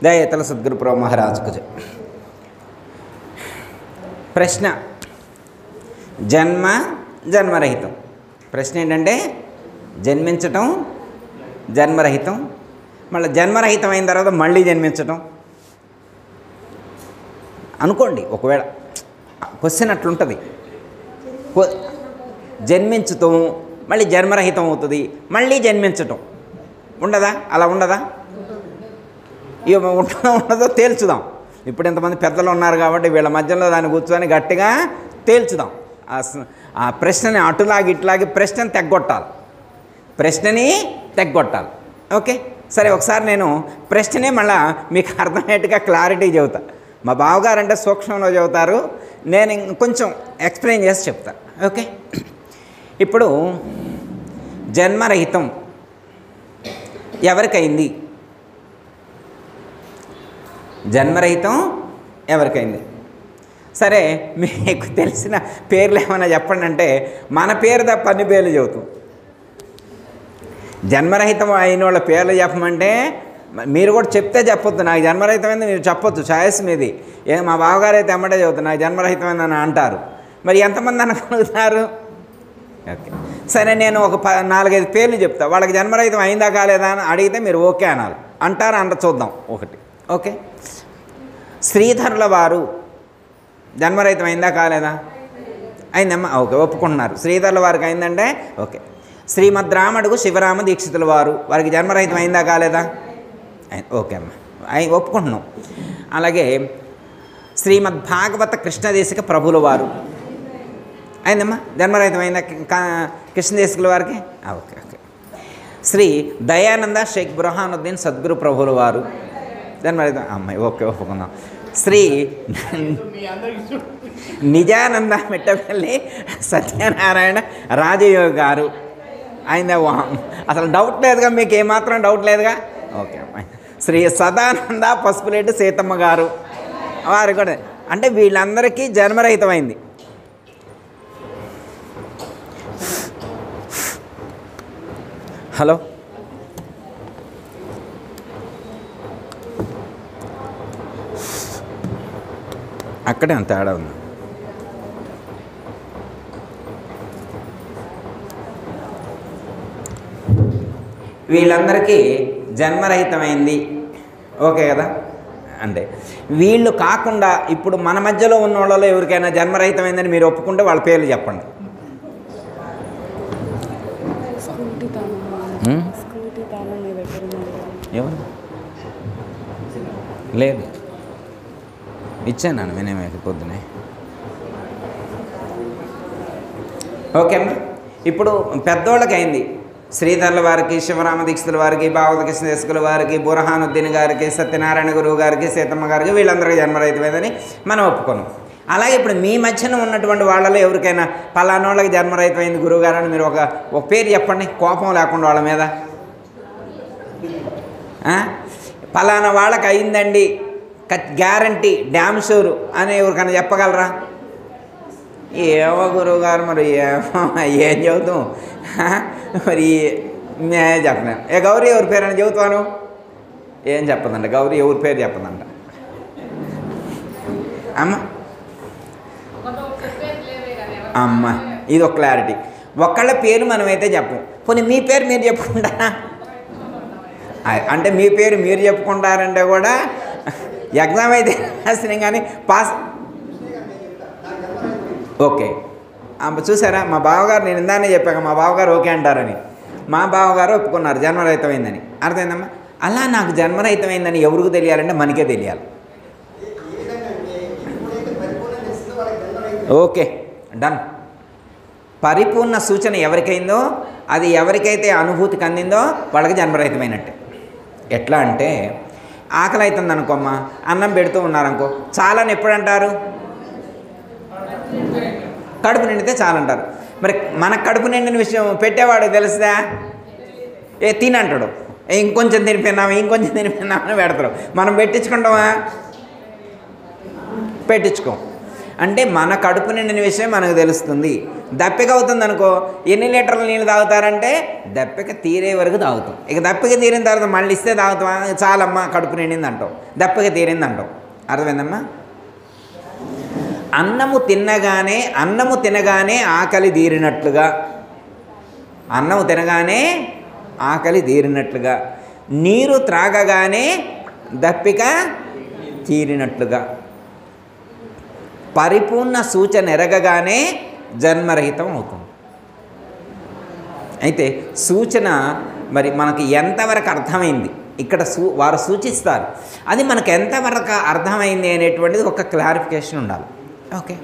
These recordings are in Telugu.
దయతల సద్గురు ప్రభు మహారాజుకు ప్రశ్న జన్మరహితం. ప్రశ్న ఏంటంటే జన్మించటం జన్మరహితం, మళ్ళీ జన్మరహితం అయిన తర్వాత మళ్ళీ జన్మించటం అనుకోండి. ఒకవేళ క్వశ్చన్ అట్లుంటుంది, జన్మించటం మళ్ళీ జన్మరహితం అవుతుంది, మళ్ళీ జన్మించటం ఉండదా? అలా ఉండదా? ఇక ఉండదో తేల్చుదాం. ఇప్పుడు ఇంతమంది పెద్దలు ఉన్నారు కాబట్టి వీళ్ళ మధ్యలో దాన్ని కూర్చొని గట్టిగా తేల్చుదాం. ఆ ప్రశ్నని అటులాగి ఇట్లాగి ప్రశ్నని తెగ్గొట్టాలి. ఓకే, సరే. ఒకసారి నేను ప్రశ్ననే మళ్ళీ మీకు అర్థమయ్యేట్టుగా క్లారిటీ చెబుతా. మా బావగారు అంటే సూక్ష్మంలో చెబుతారు, నేను కొంచెం ఎక్స్ప్లెయిన్ చేసి చెప్తా. ఓకే, ఇప్పుడు జన్మరహితం ఎవరికైంది? జన్మరహితం ఎవరికైంది? సరే, మీకు తెలిసిన పేర్లు ఏమైనా చెప్పండి అంటే మన పేరు తప్ప అన్ని పేర్లు చెబుతాం. జన్మరహితం అయిన వాళ్ళ పేర్లు చెప్పమంటే మీరు కూడా చెప్తే చెప్పొద్దు. నాకు జన్మరహితమైంది మీరు చెప్పొద్దు, ఛాయిస్ మీది. మా బావగారు అయితే ఎమ్మటే చెబుతారు నాకు జన్మరహితమైందని అంటారు. మరి ఎంతమంది అనుకుంటున్నారు? ఓకే, సరే, నేను ఒక 4-5 పేర్లు చెప్తా. వాళ్ళకి జన్మరహితం అయిందా కాలేదా అని అడిగితే మీరు ఓకే అనాలి. అంటారా? చూద్దాం. ఒకటి, ఓకే, శ్రీధరుల వారు జన్మరహితం అయిందా కాలేదా? అయిందమ్మా. ఓకే, ఒప్పుకుంటున్నారు. శ్రీధరుల వారికి అయిందంటే ఓకే. శ్రీమద్ రామడుగు శివరామ దీక్షితుల వారికి జన్మరహితం అయిందా కాలేదా? ఓకే అమ్మ, ఒప్పుకుంటున్నాం. అలాగే శ్రీమద్ భాగవత కృష్ణదేశిక ప్రభుల వారు అయిందమ్మా, జన్మరహితం అయిందా కృష్ణదేశికుల వారికి? Okay okay. శ్రీ దయానంద షేక్ బుర్హానుద్దీన్ సద్గురు ప్రభుల వారు జన్మరహితం అమ్మాయి. ఓకే, ఒప్పుకుందాం. శ్రీ నిజానంద మిట్టపల్లి సత్యనారాయణ రాజయోగి గారు ఆయన అసలు డౌట్ లేదుగా, మీకు ఏమాత్రం డౌట్ లేదుగా? ఓకే అమ్మాయి. శ్రీ సదానంద పసుపులేటి సీతమ్మ గారు వారు కూడా, అంటే వీళ్ళందరికీ జన్మరహితమైంది. హలో, అక్కడే అంత తేడా ఉంది. వీళ్ళందరికీ జన్మరహితమైంది. ఓకే కదా? అంటే వీళ్ళు కాకుండా ఇప్పుడు మన మధ్యలో ఉన్న వాళ్ళలో ఎవరికైనా జన్మరహితమైందని మీరు ఒప్పుకుంటే వాళ్ళ పేర్లు చెప్పండి. ఎవరు? లేదు, ఇచ్చాను వినయమేకి పొద్దునే. ఓకే అమ్మా, ఇప్పుడు పెద్దోళ్ళకి అయింది. శ్రీధరుల వారికి, శివరామ దీక్షితుల వారికి, భాగవత కృష్ణదేశికుల వారికి, బుర్హానుద్దీన్ గారికి, సత్యనారాయణ గురువు గారికి, సీతమ్మ గారికి, వీళ్ళందరికీ జన్మరహితమైందని మనం ఒప్పుకున్నాం. అలాగే ఇప్పుడు మీ మధ్యన ఉన్నటువంటి వాళ్ళలో ఎవరికైనా పలానోళ్ళకి జన్మరహితమైంది గురువుగారు అని మీరు ఒక పేరు చెప్పండి, కోపం లేకుండా వాళ్ళ మీద. పలానా వాళ్ళకి అయిందండి గ్యారంటీ, డ్యామ్ షూరు అని ఎవరికైనా చెప్పగలరా? ఏమో గురువు గారు, మరి ఏం చెబుతాం, మరి నేను చెప్పలేను. గౌరీ ఎవరి పేరు అని చెబుతాను? ఏం చెప్పదంట గౌరీ, ఎవరి పేరు చెప్పదంట. అమ్మ ఇది ఒక క్లారిటీ. ఒక్కళ్ళ పేరు మనమైతే చెప్పం. పోనీ మీ పేరు మీరు చెప్పుకుంటారా? అంటే మీ పేరు మీరు చెప్పుకుంటారంటే కూడా ఎగ్జామ్ అయితే రాసినాం కానీ పాస్. ఓకే, చూసారా మా బావగారు, నేను ఇందానే చెప్పాక మా బావగారు ఓకే అంటారని. మా బావగారు ఒప్పుకున్నారు జన్మరహితమైందని. అర్థమైందమ్మా? అలా నాకు జన్మరహితమైందని ఎవరికి తెలియాలంటే మనకే తెలియాలి. Okay, done. పరిపూర్ణ సూచన ఎవరికైందో, అది ఎవరికైతే అనుభూతికి అందిందో వాళ్ళకి జన్మరహితమైనట్టే. ఎట్లా అంటే ఆకలి అవుతుంది అనుకోమ్మా, అన్నం పెడుతూ ఉన్నారనుకో, చాలని ఎప్పుడంటారు? కడుపు నిండితే చాలంటారు. మరి మన కడుపు నిండిన విషయం పెట్టేవాడు తెలుసుదా? తినంటాడు, ఇంకొంచెం తినిపోయినామని పెడతారు. మనం పెట్టించుకుంటామా? పెట్టించుకోం. అంటే మన కడుపు నిండిన విషయం మనకు తెలుస్తుంది. దప్పిక అవుతుంది అనుకో, ఎన్ని లీటర్ల నీళ్ళు తాగుతారంటే దప్పిక తీరే వరకు తాగుతాం. ఇక దప్పిక తీరిన తర్వాత మళ్ళీ ఇస్తే తాగుతాం, చాలమ్మా కడుపు నిండింది అంటాం, దప్పిక తీరింది అంటాం. అర్థమైందమ్మా? అన్నము తినగానే ఆకలి తీరినట్లుగా, అన్నము తినగానే ఆకలి తీరినట్లుగా, నీరు త్రాగగానే దప్పిక తీరినట్లుగా, పరిపూర్ణ సూచన ఎరగగానే జన్మరహితం అవుతుంది. అయితే సూచన మరి మనకి ఎంతవరకు అర్థమైంది ఇక్కడ వారు సూచిస్తారు, అది మనకు ఎంతవరకు అర్థమైంది అనేటువంటిది ఒక క్లారిఫికేషన్ ఉండాలి. ఓకే,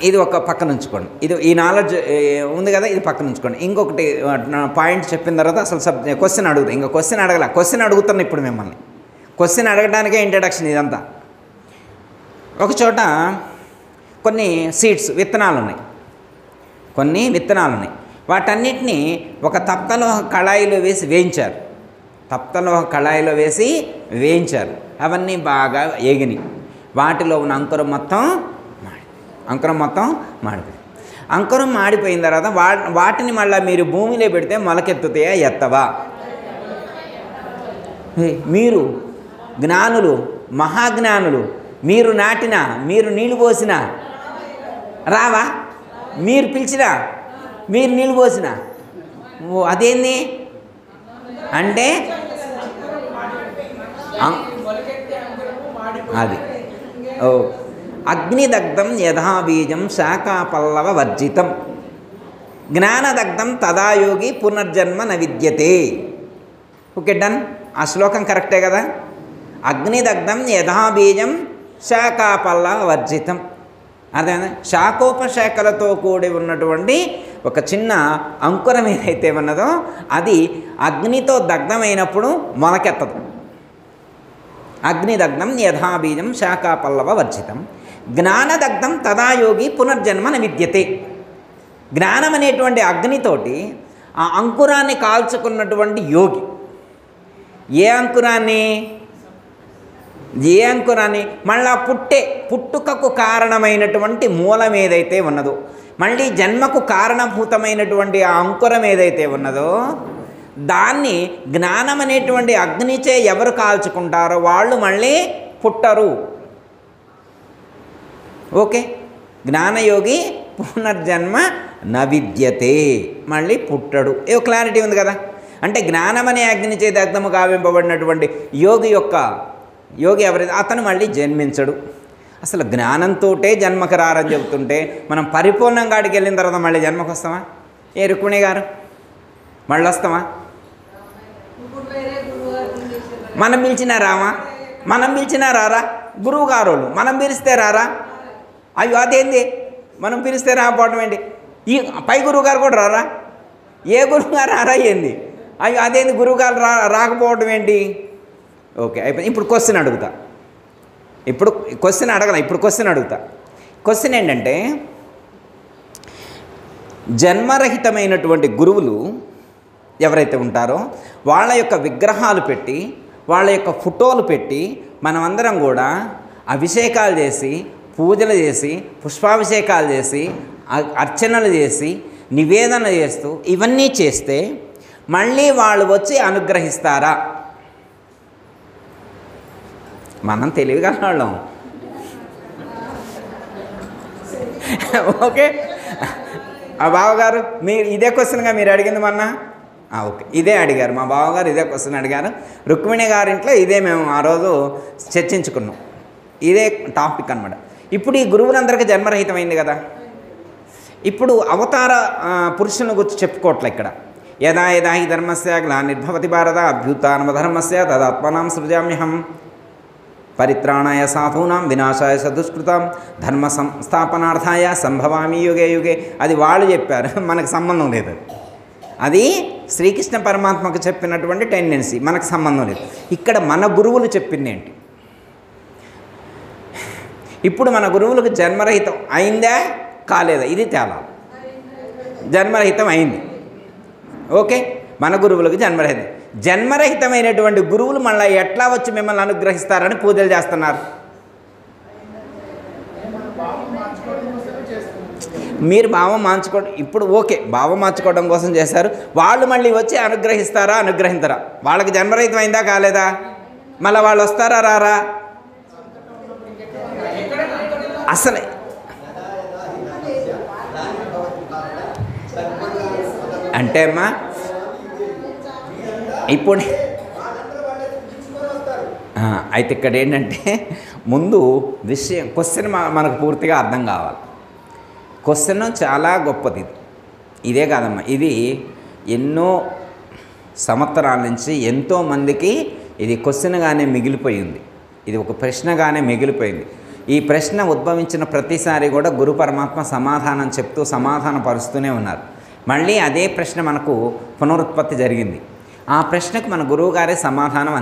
ఇది ఒక పక్కన ఉంచుకోండి. ఇది ఈ నాలెడ్జ్ ఉంది కదా, ఇది పక్కన ఉంచుకోండి. ఇంకొకటి పాయింట్ చెప్పిన తర్వాత అసలు క్వశ్చన్ అడుగుతాం. ఇంకా క్వశ్చన్ అడగల, క్వశ్చన్ అడుగుతాను ఇప్పుడు మిమ్మల్ని. క్వశ్చన్ అడగడానికే ఇంట్రడక్షన్ ఇదంతా. ఒక చోట కొన్ని సీడ్స్ విత్తనాలు ఉన్నాయి, కొన్ని విత్తనాలు ఉన్నాయి. వాటన్నిటినీ ఒక తప్తలోహ కళాయిలో వేసి వేయించారు, తప్తలోహ కళాయిలో వేసి వేయించారు. అవన్నీ బాగా ఏగినాయి. వాటిలో ఉన్న అంకురం మొత్తం మాడిపోయింది. అంకురం మాడిపోయిన తర్వాత వాటిని మళ్ళీ మీరు భూమిలో పెడితే మొలకెత్తుతాయా ఎత్తవా? మీరు జ్ఞానులు, మహాజ్ఞానులు, మీరు నాటినా, మీరు నీళ్ళు పోసినా రావా? మీరు పిలిచినా, మీరు నీళ్ళు పోసినా అదేంది అంటే అది అగ్నిదగ్ధం యథాబీజం శాఖాపల్లవ వర్జితం జ్ఞానదగ్ధం తదాయోగి పునర్జన్మ న విద్యతే. Okay, done. ఆ శ్లోకం కరెక్టే కదా? అగ్నిదగ్ధం యథాబీజం శాఖాపల్లవ వర్జితం. అర్థమైందా? శాఖోపశాఖలతో కూడి ఉన్నటువంటి ఒక చిన్న అంకురం ఏదైతే ఉన్నదో అది అగ్నితో దగ్ధమైనప్పుడు మొలకెత్తదు. అగ్నిదగ్ధం యథాబీజం శాఖాపల్లవ వర్జితం జ్ఞానదగ్ధం తదాయోగి పునర్జన్మ న విద్యతే. జ్ఞానం అనేటువంటి అగ్నితోటి ఆ అంకురాన్ని కాల్చుకున్నటువంటి యోగి ఏ అంకురాన్ని మళ్ళా పుట్టుకకు కారణమైనటువంటి మూలం ఏదైతే ఉన్నదో, మళ్ళీ జన్మకు కారణభూతమైనటువంటి ఆ అంకురం ఏదైతే ఉన్నదో దాన్ని జ్ఞానం అనేటువంటి అగ్నిచే ఎవరు కాల్చుకుంటారో వాళ్ళు మళ్ళీ పుట్టరు. ఓకే, జ్ఞానయోగి పునర్జన్మ న విద్యతే, మళ్ళీ పుట్టడు. ఏవో క్లారిటీ ఉంది కదా? అంటే జ్ఞానం అనే అగ్నిచే దగ్ధము గావింపబడినటువంటి యోగి ఎవరైతే అతను మళ్ళీ జన్మించడు. అసలు జ్ఞానంతో జన్మకు రారని చెబుతుంటే మనం పరిపూర్ణంగా ఆడికి వెళ్ళిన తర్వాత మళ్ళీ జన్మకు వస్తామా? ఏ రుక్మిణి గారు మళ్ళీ వస్తామా? మనం పిలిచినా రామా? మనం పిలిచినా రారా? గురువు గారు మనం పిలిస్తే రారా? అయ్యో అదేంది మనం పిలిస్తే రాకపోవడం ఏంటి? ఈ పై గురువు గారు కూడా రారా? ఏ గురువు గారు రారా ఏంది? అయ్యో అదేంది గురువుగారు రాకపోవడం ఏంటి? ఓకే, అయిపోయింది. ఇప్పుడు క్వశ్చన్ అడుగుతా. ఇప్పుడు క్వశ్చన్ అడుగుతా. క్వశ్చన్ ఏంటంటే, జన్మరహితమైనటువంటి గురువులు ఎవరైతే ఉంటారో వాళ్ళ యొక్క విగ్రహాలు పెట్టి, వాళ్ళ యొక్క ఫోటోలు పెట్టి మనమందరం కూడా అభిషేకాలు చేసి, పూజలు చేసి, పుష్పాభిషేకాలు చేసి, అర్చనలు చేసి, నివేదన చేస్తూ ఇవన్నీ చేస్తే మళ్ళీ వాళ్ళు వచ్చి అనుగ్రహిస్తారా? మనం తెలివిగలవాళ్ళం. ఓకే, ఆ బావగారు మీరు ఇదే క్వశ్చన్గా మీరు అడిగింది మొన్న. ఓకే, ఇదే అడిగారు మా బావగారు, ఇదే క్వశ్చన్ అడిగారు. రుక్మిణి గారింట్లో ఇదే మేము ఆ రోజు చర్చించుకున్నాం. ఇదే టాపిక్ అన్నమాట. ఇప్పుడు ఈ గురువులందరికీ జన్మరహితమైంది కదా. ఇప్పుడు అవతార పురుషుని గురించి చెప్పుకోవట్లే ఇక్కడ. యదా యదా హి ధర్మస్య గ్లానిర్భవతి భారత అభ్యుత్థానమధర్మస్య తదాత్మనాం సృజామ్యహం పరిత్రాణాయ సాధూనాం వినాశాయ సదుష్కృతాం ధర్మ సంస్థాపనార్థాయ సంభవామి యుగే యుగే. అది వాళ్ళు చెప్పారు, మనకు సంబంధం లేదు. అది శ్రీకృష్ణ పరమాత్మకు చెప్పినటువంటి టెండెన్సీ, మనకు సంబంధం లేదు. ఇక్కడ మన గురువులు చెప్పింది ఏంటి? ఇప్పుడు మన గురువులకు జన్మరహితం అయిందా కాలేదా? ఇది తేలా. జన్మరహితం అయింది. ఓకే, మన గురువులకు జన్మరహితమైనటువంటి గురువులు మళ్ళీ ఎట్లా వచ్చి మిమ్మల్ని అనుగ్రహిస్తారని పూజలు చేస్తున్నారు. మీరు భావం మార్చుకోవడం ఇప్పుడు ఓకే, భావం మార్చుకోవడం కోసం చేశారు. వాళ్ళు మళ్ళీ వచ్చి అనుగ్రహిస్తారా అనుగ్రహించరా? వాళ్ళకి జన్మరహితం అయిందా కాలేదా? మళ్ళీ వాళ్ళు వస్తారా రారా? అసలు అంటే అమ్మా ఇప్పుడు అయితే ఇక్కడ ఏంటంటే ముందు విషయం క్వశ్చన్ మనకు పూర్తిగా అర్థం కావాలి. క్వశ్చన్ చాలా గొప్పది. ఇదే కాదమ్మా, ఇది ఎన్నో సంవత్సరాల నుంచి ఎంతోమందికి ఇది క్వశ్చన్గానే మిగిలిపోయింది. ఇది ఒక ప్రశ్నగానే మిగిలిపోయింది. ఈ ప్రశ్న ఉద్భవించిన ప్రతిసారి కూడా గురు పరమాత్మ సమాధానం చెప్తూ సమాధానం పరుస్తూనే ఉన్నారు. మళ్ళీ అదే ప్రశ్న మనకు పునరుత్పత్తి జరిగింది. ఆ ప్రశ్నకు మన గురువుగారే సమాధానం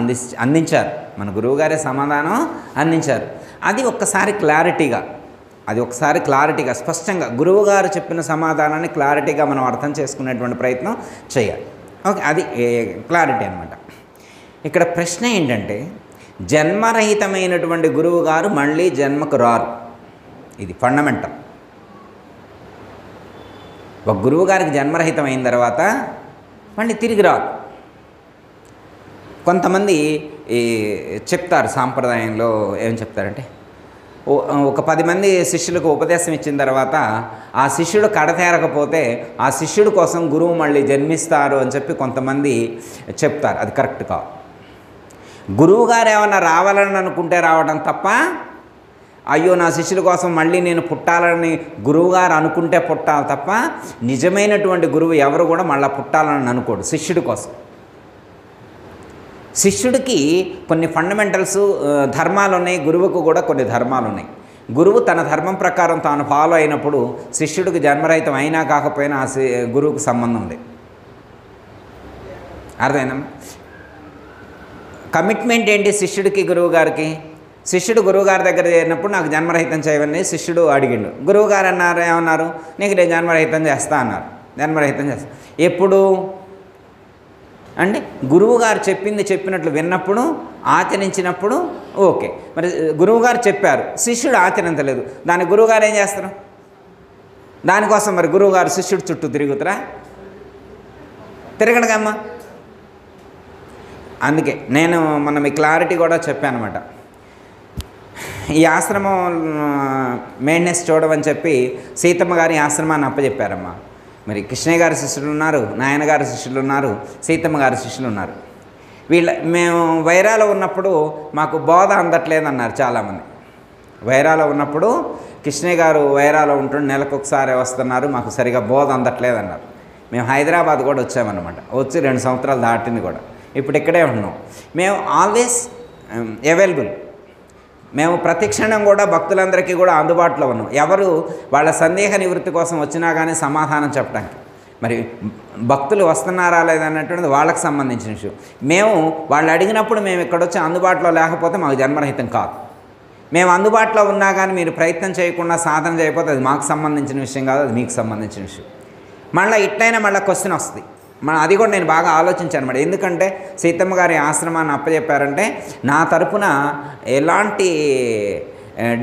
అందించారు. మన గురువుగారే సమాధానం అందించారు. అది ఒక్కసారి క్లారిటీగా స్పష్టంగా గురువుగారు చెప్పిన సమాధానాన్ని క్లారిటీగా మనం అర్థం చేసుకునేటువంటి ప్రయత్నం చేయాలి. ఓకే, అది క్లారిటీ అనమాట. ఇక్కడ ప్రశ్న ఏంటంటే, జన్మరహితమైనటువంటి గురువుగారు మళ్ళీ జన్మకు రారు. ఇది ఫండమెంటల్. ఒక గురువుగారికి జన్మరహితం అయిన తర్వాత మళ్ళీ తిరిగి రారు. కొంతమంది చెప్తారు సాంప్రదాయంలో, ఏం చెప్తారంటే, ఒక 10 మంది శిష్యులకు ఉపదేశం ఇచ్చిన తర్వాత ఆ శిష్యుడు కడతేరకపోతే ఆ శిష్యుడి కోసం గురువు మళ్ళీ జన్మిస్తారు అని చెప్పి కొంతమంది చెప్తారు. అది కరెక్ట్ కాదు. గురువుగారు ఏమన్నా రావాలని అనుకుంటే రావడం తప్ప, అయ్యో నా శిష్యుల కోసం మళ్ళీ నేను పుట్టాలని గురువుగారు అనుకుంటే పుట్టాలి తప్ప, నిజమైనటువంటి గురువు ఎవరు కూడా మళ్ళీ పుట్టాలని అనుకోడు శిష్యుడి కోసం. శిష్యుడికి కొన్ని ఫండమెంటల్స్ ధర్మాలు ఉన్నాయి, గురువుకు కూడా కొన్ని ధర్మాలు ఉన్నాయి. గురువు తన ధర్మం ప్రకారం తాను ఫాలో అయినప్పుడు శిష్యుడికి జన్మరహితం అయినా కాకపోయినా ఆ గురువుకు సంబంధం ఉంది. అర్థమైందమ్మా? కమిట్మెంట్ ఏంటి శిష్యుడికి గురువుగారికి? శిష్యుడు గురువుగారి దగ్గర చేరినప్పుడు నాకు జన్మరహితం చేయవని శిష్యుడు అడిగిండు. గురువుగారు అన్నారు, ఏమన్నారు? నీకు నేను జన్మరహితం చేస్తా అన్నారు. జన్మరహితం చేస్తా ఎప్పుడు అంటే గురువుగారు చెప్పినట్లు విన్నప్పుడు, ఆచరించినప్పుడు ఓకే. మరి గురువుగారు చెప్పారు, శిష్యుడు ఆచరించలేదు, దాని గురువుగారు ఏం చేస్తారు? దానికోసం మరి గురువుగారు శిష్యుడు చుట్టూ తిరుగుతారా? తిరగడగమ్మా. అందుకే నేను మొన్న మీ క్లారిటీ కూడా చెప్పాను అనమాట. ఈ ఆశ్రమం మెయింటెనెన్స్ చూడమని చెప్పి సీతమ్మ గారి ఆశ్రమాన్ని అప్పచెప్పారమ్మా. మరి కృష్ణయ్య గారి శిష్యులు ఉన్నారు, నాయన గారి శిష్యులు ఉన్నారు, సీతమ్మ గారి శిష్యులు ఉన్నారు. మేము వైరాలో ఉన్నప్పుడు మాకు బోధ అందట్లేదన్నారు చాలామంది. వైరాలో ఉన్నప్పుడు కృష్ణయ్య గారు వైరాలో ఉంటుండే నెలకు ఒకసారి వస్తున్నారు, మాకు సరిగా బోధ అందట్లేదన్నారు. మేము హైదరాబాద్ కూడా వచ్చామన్నమాట. వచ్చి 2 సంవత్సరాలు దాటింది కూడా. ఇప్పుడు ఇక్కడే ఉన్నాం. మేము ఆల్వేస్ అవైలబుల్. మేము ప్రతిక్షణం కూడా భక్తులందరికీ కూడా అందుబాటులో ఉన్నాం. ఎవరు వాళ్ళ సందేహ నివృత్తి కోసం వచ్చినా కానీ సమాధానం చెప్పడానికి. మరి భక్తులు వస్తున్నారా లేదన్నటువంటిది వాళ్ళకి సంబంధించిన విషయం. మేము వాళ్ళు అడిగినప్పుడు మేము ఇక్కడ వచ్చి అందుబాటులో లేకపోతే మాకు జన్మరహితం కాదు. మేము అందుబాటులో ఉన్నా కానీ మీరు ప్రయత్నం చేయకుండా సాధన చేయకపోతే అది మాకు సంబంధించిన విషయం కాదు, అది మీకు సంబంధించిన విషయం. మళ్ళీ ఇట్లయినా మళ్ళీ క్వశ్చన్ వస్తుంది. అది కూడా నేను బాగా ఆలోచించాను అన్నమాట. ఎందుకంటే సీతమ్మ గారి ఆశ్రమాన్ని అప్పచెప్పారంటే నా తరపున ఎలాంటి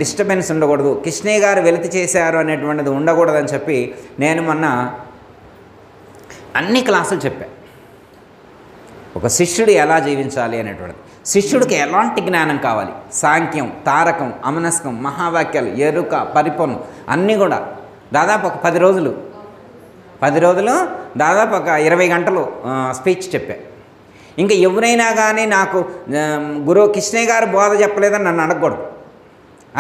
డిస్టర్బెన్స్ ఉండకూడదు, కృష్ణయ్య గారు వెలితి చేశారు అనేటువంటిది ఉండకూడదని చెప్పి నేను మొన్న అన్ని క్లాసులు చెప్పాను. ఒక శిష్యుడు ఎలా జీవించాలి అనేటువంటిది, శిష్యుడికి ఎలాంటి జ్ఞానం కావాలి, సాంఖ్యం, తారకం, అమనస్కం, మహావాక్యాలు, ఎరుక, పరిపూర్ణం అన్నీ కూడా దాదాపు ఒక 10 రోజులు దాదాపు ఒక 20 గంటలు స్పీచ్ చెప్పా. ఇంకా ఎవరైనా కానీ నాకు గురువు కృష్ణయ్య గారు బోధ చెప్పలేదని నన్ను అడగకూడదు.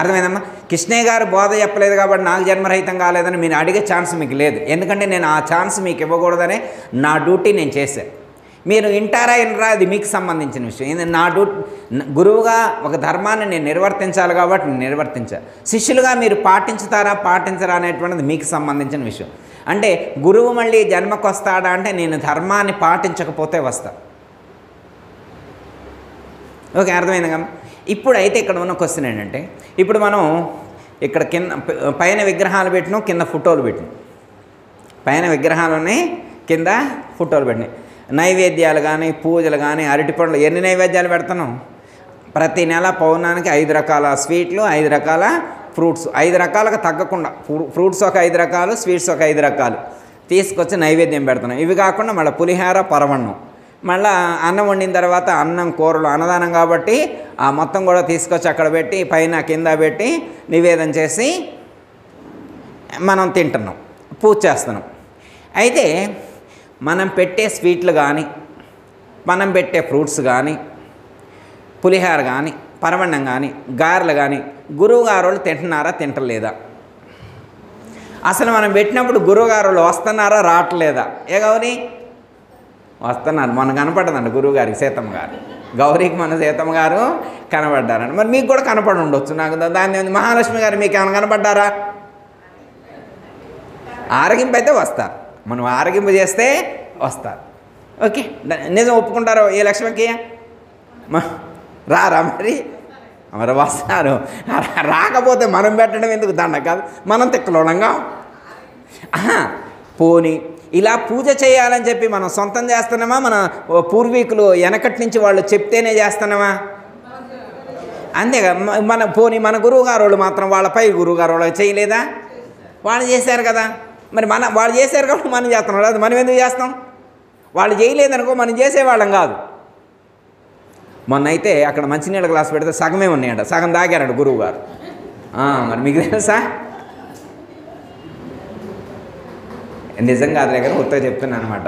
అర్థమైందమ్మా? కృష్ణయ్య గారు బోధ చెప్పలేదు కాబట్టి నాకు జన్మరహితం కాలేదని మీరు అడిగే ఛాన్స్ మీకు లేదు. ఎందుకంటే నేను ఆ ఛాన్స్ మీకు ఇవ్వకూడదనే నా డ్యూటీ నేను చేశాను. మీరు వింటారా వినరా అది మీకు సంబంధించిన విషయం. నా గురువుగా ఒక ధర్మాన్ని నేను నిర్వర్తించాలి కాబట్టి నేను నిర్వర్తించాను. శిష్యులుగా మీరు పాటించరా అనేటువంటిది మీకు సంబంధించిన విషయం. అంటే గురువు మళ్ళీ జన్మకు వస్తాడా అంటే నేను ధర్మాన్ని పాటించకపోతే వస్తా. ఓకే, అర్థమైంది కదా? ఇప్పుడు అయితే ఇక్కడ ఉన్న క్వశ్చన్ ఏంటంటే, ఇప్పుడు మనం ఇక్కడ కింద పైన విగ్రహాలు పెట్టినాం, కింద ఫోటోలు పెట్టినాం. పైన విగ్రహాలు ఉన్నాయి, కింద ఫోటోలు పెట్టినాయి. నైవేద్యాలు కానీ పూజలు కానీ అరటిపండ్లు ఎన్ని నైవేద్యాలు పెడుతున్నాం? ప్రతి నెల పౌర్ణానికి 5 రకాల స్వీట్లు, 5 రకాల ఫ్రూట్స్ 5 రకాలుగా తగ్గకుండా ఫ్రూట్స్ ఒక 5 రకాలు, స్వీట్స్ ఒక 5 రకాలు తీసుకొచ్చి నైవేద్యం పెడుతున్నాం. ఇవి కాకుండా మళ్ళీ పులిహార, పరమన్నం, మళ్ళీ అన్నం వండిన తర్వాత అన్నం, కూరలు, అన్నదానం కాబట్టి ఆ మొత్తం కూడా తీసుకొచ్చి అక్కడ పెట్టి పైన కింద పెట్టి నివేదన చేసి మనం తింటున్నాం, పూజ చేస్తున్నాం. అయితే మనం పెట్టే స్వీట్లు కానీ, మనం పెట్టే ఫ్రూట్స్ కానీ, పులిహార కానీ, పరమన్నం కానీ, గారెలు కానీ గురువుగారు వాళ్ళు తింటున్నారా, తింటలేదా? అసలు మనం పెట్టినప్పుడు గురువుగారు వాళ్ళు వస్తున్నారా, రావట్లేదా? ఏ గౌరీ వస్తున్నారు. మనకు కనపడదండి గురువుగారికి, సీతమ్మ గారు. గౌరీకి మన సీతమ్మ గారు కనపడ్డారండి. మరి మీకు కూడా కనపడి ఉండొచ్చు. నాకు దాన్ని మహాలక్ష్మి గారు మీకు ఏమైనా కనపడ్డారా? ఆరగింపు అయితే వస్తారు, మనం ఆరగింపు చేస్తే వస్తారు. ఓకే, నిజం ఒప్పుకుంటారు ఈ లక్ష్మికి? రారా మరి వస్తారు. రాకపోతే మనం పెట్టడం ఎందుకు దండ కాదు, మనం తిక్కలోనంగా. పోనీ ఇలా పూజ చేయాలని చెప్పి మనం సొంతం చేస్తున్నామా, మన పూర్వీకులు వెనకటి నుంచి వాళ్ళు చెప్తేనే చేస్తున్నామా? అంతేగా. మన గురువుగారు వాళ్ళు మాత్రం వాళ్ళపై గురువుగారు వాళ్ళు చేయలేదా? వాళ్ళు చేశారు కదా. మరి వాళ్ళు చేశారు కాబట్టి మనం చేస్తున్నాం. అది మనం ఎందుకు చేస్తాం? వాళ్ళు చేయలేదనుకో మనం చేసేవాళ్ళం కాదు. మొన్న అయితే అక్కడ మంచినీళ్ళ గ్లాస్ పెడితే సగమే ఉన్నాయంట, సగం తాగారంట గురువుగారు. మరి మీకు తెలుసా? నిజం కాదు దగ్గర ఉత్తగా చెప్తున్నాను అనమాట.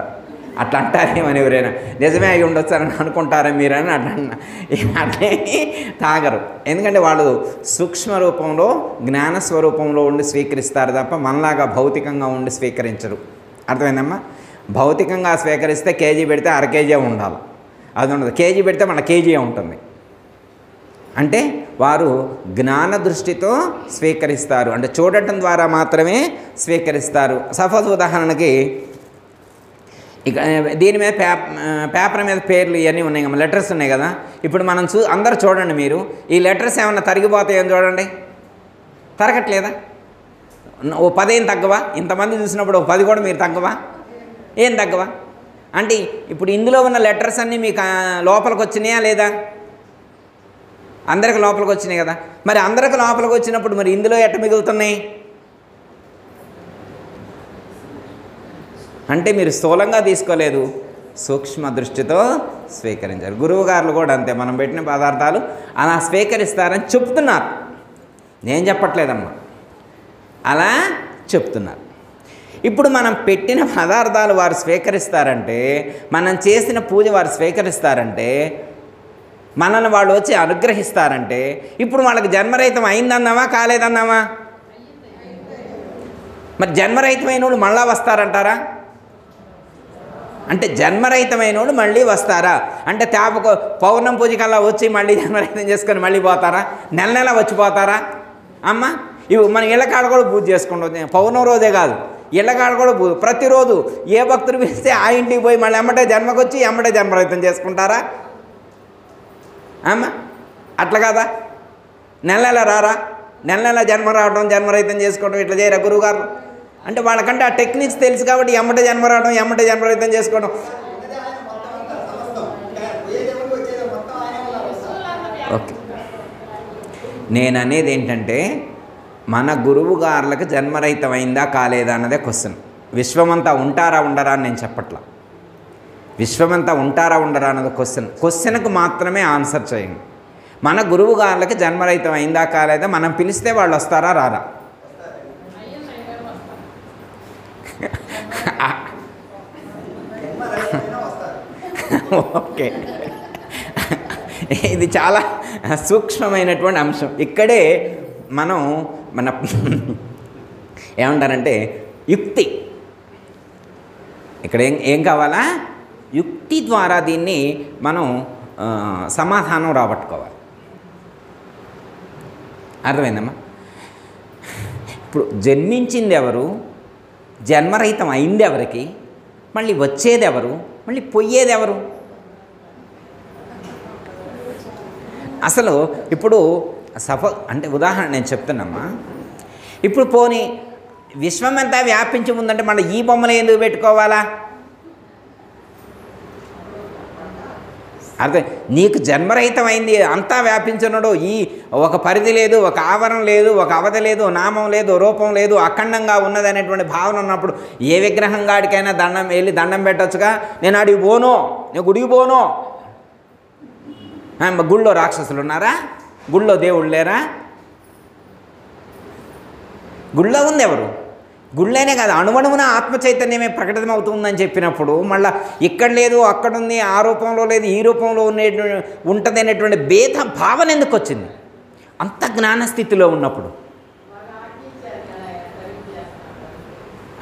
అట్లా అంటారేమని ఎవరైనా నిజమే అయి ఉండొచ్చారని అనుకుంటారా మీరని అట్లే తాగరు. ఎందుకంటే వాళ్ళు సూక్ష్మ రూపంలో, జ్ఞాన స్వరూపంలో ఉండి స్వీకరిస్తారు తప్ప మనలాగా భౌతికంగా ఉండి స్వీకరించరు. అర్థమైందమ్మా? భౌతికంగా స్వీకరిస్తే కేజీ పెడితే అర కేజీ ఉండాలి, అది ఉండదు. కేజీ పెడితే మన కేజీ ఉంటుంది. అంటే వారు జ్ఞాన దృష్టితో స్వీకరిస్తారు, అంటే చూడటం ద్వారా మాత్రమే స్వీకరిస్తారు. సపోజ్ ఉదాహరణకి ఇక దీని మీద పేపర్ మీద పేర్లు ఇవన్నీ ఉన్నాయి కదా, లెటర్స్ ఉన్నాయి కదా. ఇప్పుడు మనం అందరు చూడండి, మీరు ఈ లెటర్స్ ఏమన్నా తరిగిపోతాయని చూడండి, తరగట్లేదా? ఓ 10 ఏం తగ్గవా? ఇంతమంది చూసినప్పుడు ఓ 10 కూడా మీరు తగ్గవా? ఏం తగ్గవా? అంటే ఇప్పుడు ఇందులో ఉన్న లెటర్స్ అన్నీ మీకు లోపలికి వచ్చినాయా లేదా? అందరికి లోపలికి వచ్చినాయి కదా. మరి అందరికి లోపలికి వచ్చినప్పుడు మరి ఇందులో ఎట్ట మిగులుతున్నాయి? అంటే మీరు స్థూలంగా తీసుకోలేదు, సూక్ష్మ దృష్టితో స్వీకరించారు. గురువుగారులు కూడా అంతే, మనం పెట్టిన పదార్థాలు అలా స్వీకరిస్తారని చెప్తున్నారు. నేను చెప్పట్లేదమ్మా, అలా చెప్తున్నారు. ఇప్పుడు మనం పెట్టిన పదార్థాలు వారు స్వీకరిస్తారంటే, మనం చేసిన పూజ వారు స్వీకరిస్తారంటే, మనల్ని వాళ్ళు వచ్చి అనుగ్రహిస్తారంటే, ఇప్పుడు వాళ్ళకి జన్మరహితం అయిందన్నామా, కాలేదన్నామా? మరి జన్మరహితమైన వాళ్ళు మళ్ళా వస్తారంటారా? అంటే జన్మరహితమైన వాళ్ళు మళ్ళీ వస్తారా? అంటే పౌర్ణమి పూజకల్లా వచ్చి మళ్ళీ జన్మరహితం చేసుకొని మళ్ళీ పోతారా? నెల నెల వచ్చిపోతారా? అమ్మ, ఇవి మన ఇళ్ళకాడ కూడా పూజ చేసుకుంటాం. పౌర్ణమి రోజే కాదు, ఇళ్ళకాడ కూడా పూజ. ప్రతిరోజు ఏ భక్తులు పిలిస్తే ఆ ఇంటికి పోయి మళ్ళీ ఎమ్మటే జన్మకొచ్చి ఎమ్మటే జన్మరహితం చేసుకుంటారా? అమ్మ, అట్లా కాదా? నెల నెల రారా? నెల నెల జన్మ రావడం, జన్మరహితం చేసుకోవడం ఇట్లా చేయరా గురువుగారు? అంటే వాళ్ళకంటే ఆ టెక్నిక్స్ తెలుసు కాబట్టి ఎమ్మటే జన్మ రావడం, ఎమ్మటే జన్మరహితం చేసుకోవడం. ఓకే, నేను అనేది ఏంటంటే మన గురువుగారులకు జన్మరహితం అయిందా కాలేదా అన్నదే క్వశ్చన్. విశ్వమంతా ఉంటారా ఉండరా అని నేను చెప్పట్లా. విశ్వమంతా ఉంటారా ఉండరా అన్నది క్వశ్చన్కు మాత్రమే ఆన్సర్ చేయండి. మన గురువుగారులకి జన్మరహితం అయిందా కాలేదా, మనం పిలిస్తే వాళ్ళు వస్తారా రారా? ఓకే, ఇది చాలా సూక్ష్మమైనటువంటి అంశం. ఇక్కడే మనం మన ఏమంటారంటే యుక్తి. ఇక్కడ ఏం కావాలా? యుక్తి ద్వారా దీన్ని మనం సమాధానం రాబట్టుకోవాలి. అర్థమైందమ్మా? ఇప్పుడు జన్మించింది ఎవరు, జన్మరహితం అయింది ఎవరికి, మళ్ళీ వచ్చేది ఎవరు, మళ్ళీ పోయేది ఎవరు? అసలు ఇప్పుడు అంటే ఉదాహరణ నేను చెప్తున్నామ్మా. ఇప్పుడు పోనీ విశ్వమంతా వ్యాపించి ఉందంటే మళ్ళీ ఈ బొమ్మలు ఎందుకు పెట్టుకోవాలా? అర్థం, నీకు జన్మరహితమైంది అంతా వ్యాపించినడు. ఈ ఒక పరిధి లేదు, ఒక ఆవరణ లేదు, ఒక అవధి లేదు, నామం లేదు, రూపం లేదు, అఖండంగా ఉన్నది అనేటువంటి భావన ఉన్నప్పుడు ఏ విగ్రహం గాడికైనా వెళ్ళి దండం పెట్టచ్చుగా. నేను అడిగి పోను, నేను గుడికి పోను. గుళ్ళో రాక్షసులు ఉన్నారా? గుళ్ళో దేవుళ్ళు లేరా? గుళ్ళో ఉంది ఎవరు? గుళ్ళేనే కాదు, అణువణువున ఆత్మ చైతన్యమే ప్రకటితమవుతుందని చెప్పినప్పుడు మళ్ళీ ఇక్కడ లేదు, అక్కడుంది, ఆ రూపంలో లేదు, ఈ రూపంలో ఉంటుంది అనేటువంటి భేద భావన ఎందుకు వచ్చింది? అంత జ్ఞానస్థితిలో ఉన్నప్పుడు.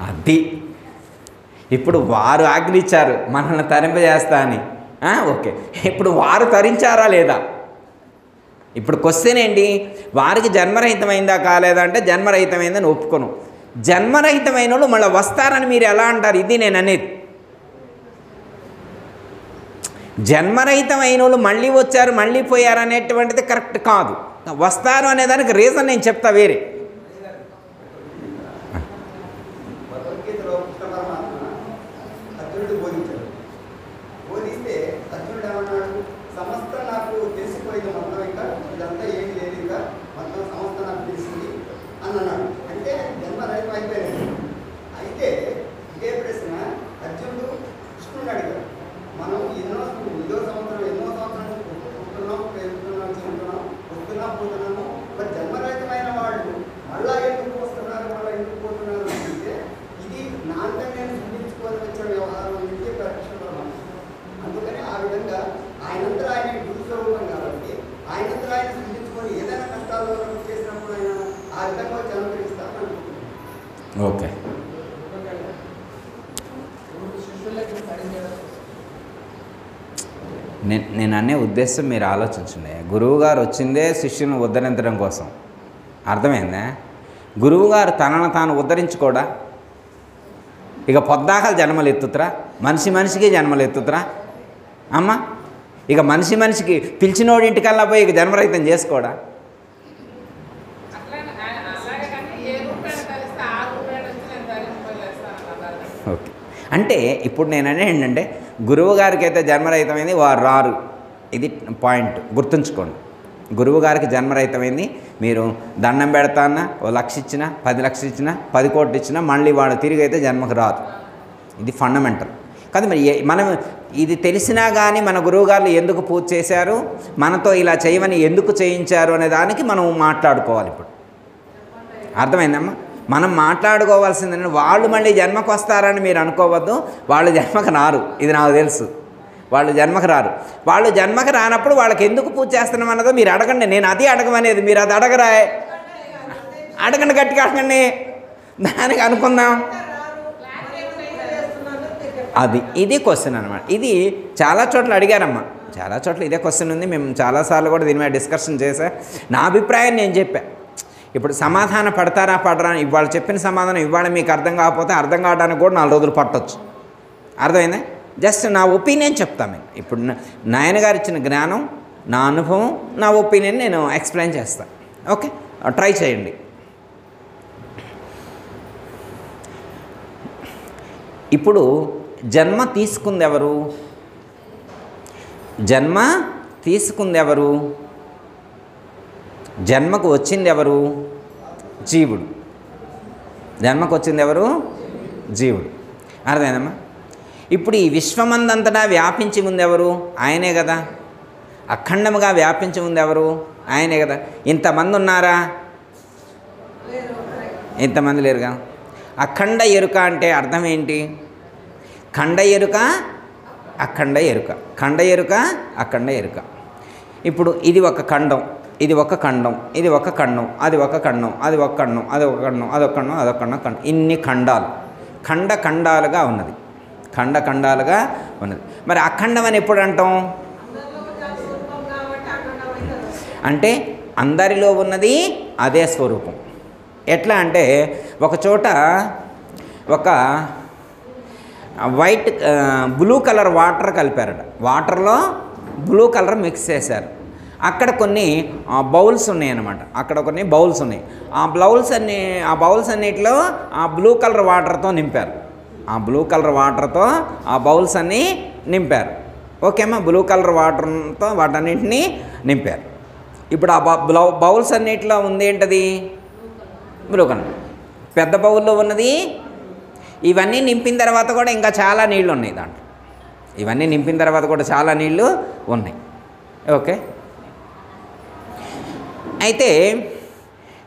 అది ఇప్పుడు వారు ఆజ్ఞించారు మనల్ని తరింపజేస్తా అని. ఓకే, ఇప్పుడు వారు తరించారా లేదా? ఇప్పుడు క్వశ్చన్ ఏంటి? వారికి జన్మరహితమైందా కాలేదా అంటే జన్మరహితమైందని ఒప్పుకోను. జన్మరహితమైన వాళ్ళు మళ్ళీ వస్తారని మీరు ఎలా అంటారు? ఇది నేను అనేది. జన్మరహితమైన వాళ్ళు మళ్ళీ వచ్చారు, మళ్ళీ పోయారు అనేటువంటిది కరెక్ట్ కాదు. వస్తారు అనేదానికి రీజన్ నేను చెప్తా వేరే. ఓకే, నేను అనే ఉద్దేశం మీరు ఆలోచించండి. గురువుగారు వచ్చిందే శిష్యులను ఉద్ధరించడం కోసం. అర్థమైందా? గురువుగారు తనను తాను ఉద్ధరించుకోడా? ఇక పొద్దాకలు జన్మలు ఎత్తుతురా? మనిషికి జన్మలు ఎత్తుతురా అమ్మ? ఇక మనిషికి పిలిచినోడి ఇంటికల్లా పోయి ఇక జన్మరహితం చేసుకోడా? ఓకే, అంటే ఇప్పుడు నేను అనేది ఏంటంటే గురువు గారికి అయితే జన్మరహితమైంది, వారు రారు. ఇది పాయింట్ గుర్తుంచుకోండి. గురువు గారికి జన్మరహితమైంది. మీరు దండం పెడతాన్నా 1 లక్ష ఇచ్చినా, 10 లక్షలు ఇచ్చినా, 10 కోట్లు ఇచ్చినా మళ్ళీ వాడు తిరిగి అయితే జన్మకు రాదు. ఇది ఫండమెంటల్ కాదు. మరి మనం ఇది తెలిసినా కానీ మన గురువుగారు ఎందుకు పూజ చేశారు, మనతో ఇలా చేయమని ఎందుకు చేయించారు అనే దానికి మనం మాట్లాడుకోవాలి. ఇప్పుడు అర్థమైందమ్మా? మనం మాట్లాడుకోవాల్సిందంటే వాళ్ళు మళ్ళీ జన్మకు వస్తారని మీరు అనుకోవద్దు. వాళ్ళు జన్మకు రారు, ఇది నాకు తెలుసు. వాళ్ళు జన్మకు రారు. వాళ్ళు జన్మకు రానప్పుడు వాళ్ళకి ఎందుకు పూజ చేస్తున్నాం అన్నదో మీరు అడగండి. నేను అది అడగమనేది, మీరు అది అడగరా? అడగండి, గట్టిగా అడగండి, దానికి అనుకుందాం. ఇది క్వశ్చన్ అనమాట. ఇది చాలా చోట్ల అడిగారమ్మా, చాలా చోట్ల ఇదే క్వశ్చన్ ఉంది. మేము చాలాసార్లు కూడా దీని మీద డిస్కషన్ చేశా. నా అభిప్రాయం నేను చెప్పా. ఇప్పుడు సమాధానం పడతారా పడరా, ఇవాళ చెప్పిన సమాధానం ఇవాళ మీకు అర్థం కాకపోతే అర్థం కావడానికి కూడా 4 రోజులు పట్టవచ్చు. అర్థమైందా? జస్ట్ నా ఒపీనియన్ చెప్తాను. ఇప్పుడు నాయన గారు ఇచ్చిన జ్ఞానం, నా అనుభవం, నా ఒపీనియన్ నేను ఎక్స్ప్లెయిన్ చేస్తాను. ఓకే, ట్రై చేయండి. ఇప్పుడు జన్మ తీసుకుంది ఎవరు? జన్మ తీసుకుంది ఎవరు? జన్మకు వచ్చింది ఎవరు? జీవుడు. జన్మకు వచ్చింది ఎవరు? జీవుడు. అర్థమైందమ్మా? ఇప్పుడు ఈ విశ్వమందంతటా వ్యాపించి ఉంది ఎవరు? ఆయనే కదా. అఖండముగా వ్యాపించి ఉంది ఎవరు? ఆయనే కదా. ఇంతమంది ఉన్నారా? ఇంతమంది లేరుగా. అఖండ ఎరుక అంటే అర్థం ఏంటి? ఖండ ఎరుక, అఖండ ఎరుక. ఖండ ఎరుక, అఖండ ఎరుక. ఇప్పుడు ఇది ఒక ఖండం, ఇది ఒక ఖండం, ఇది ఒక ఖండం, అది ఒక ఖండం, అది ఒక ఖండం, అది ఒక ఖండం, అదొక ఖండం, అదొక ఖండం, ఖండం, ఇన్ని ఖండాలు, ఖండాలుగా ఉన్నది. ఖండాలుగా ఉన్నది. మరి అఖండం అని ఎప్పుడు అంటాం? అంటే అందరిలో ఉన్నది అదే స్వరూపం. ఎట్లా అంటే ఒక చోట ఒక బ్లూ కలర్ వాటర్ కలిపారట. వాటర్లో బ్లూ కలర్ మిక్స్ చేశారు. అక్కడ కొన్ని బౌల్స్ ఉన్నాయి అన్నమాట. అక్కడ కొన్ని బౌల్స్ ఉన్నాయి. ఆ బౌల్స్ అన్నిటిలో ఆ బ్లూ కలర్ వాటర్తో నింపారు. ఆ బ్లూ కలర్ వాటర్తో ఆ బౌల్స్ అన్నీ నింపారు. ఓకేమ్మా, బ్లూ కలర్ వాటర్తో వాటన్నింటినీ నింపారు. ఇప్పుడు ఆ బౌల్స్ అన్నిటిలో ఉంది ఏంటది? Blue colour. పెద్ద బౌల్లో ఉన్నది. ఇవన్నీ నింపిన తర్వాత కూడా ఇంకా చాలా నీళ్ళు ఉన్నాయి దాంట్లో. ఇవన్నీ నింపిన తర్వాత కూడా చాలా నీళ్ళు ఉన్నాయి. ఓకే, అయితే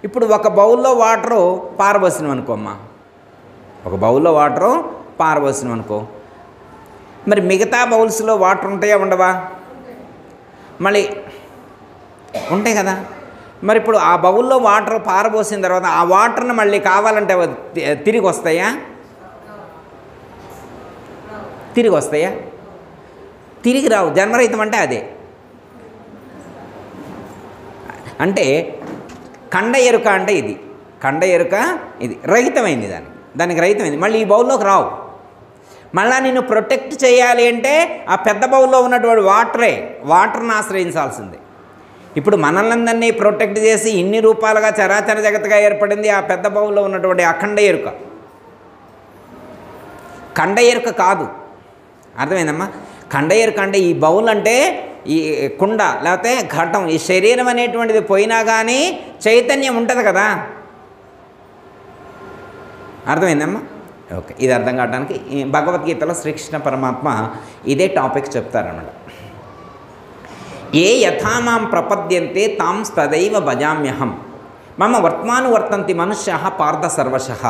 ఇప్పుడు ఒక బౌల్లో వాటరు పారబోసినాం అనుకోమ్మా, ఒక బౌల్లో వాటరు పారబోసినాం అనుకో, మరి మిగతా బౌల్స్లో వాటర్ ఉంటాయా ఉండవా? మళ్ళీ ఉంటాయి కదా. మరి ఇప్పుడు ఆ బౌల్లో వాటర్ పారబోసిన తర్వాత ఆ వాటర్ని మళ్ళీ కావాలంటే తిరిగి వస్తాయా? తిరిగి వస్తాయా? తిరిగి రావు. జన్మరహితం అంటే అదే. అంటే ఖండ ఎరుక అంటే ఇది, ఖండ ఎరుక ఇది రహితమైంది, దానికి రహితమైంది. మళ్ళీ ఈ బౌల్లోకి రావు. మళ్ళీ నిన్ను ప్రొటెక్ట్ చేయాలి అంటే ఆ పెద్ద బౌల్లో ఉన్నటువంటి వాటర్ని ఆశ్రయించాల్సిందే. ఇప్పుడు మనల్ని ప్రొటెక్ట్ చేసి ఇన్ని రూపాలుగా చరాచర జగత్తుగా ఏర్పడింది ఆ పెద్ద బౌల్లో ఉన్నటువంటి అఖండ ఎరుక, ఖండ ఎరుక కాదు. అర్థమైందమ్మా? ఖండ ఎరుక అంటే ఈ బౌల్ అంటే ఈ కుండ లేకపోతే ఘటం, ఈ శరీరం అనేటువంటిది పోయినా కానీ చైతన్యం ఉంటుంది కదా. అర్థమైందమ్మా? ఓకే, ఇది అర్థం కావడానికి భగవద్గీతలో శ్రీకృష్ణ పరమాత్మ ఇదే టాపిక్ చెప్తారన్నమాట. ఏ యథామాం ప్రపద్యంతే తాం తదైవ భజామ్యహం మమ వర్తమానువర్తంతి మనుష్యః పార్థ సర్వశః.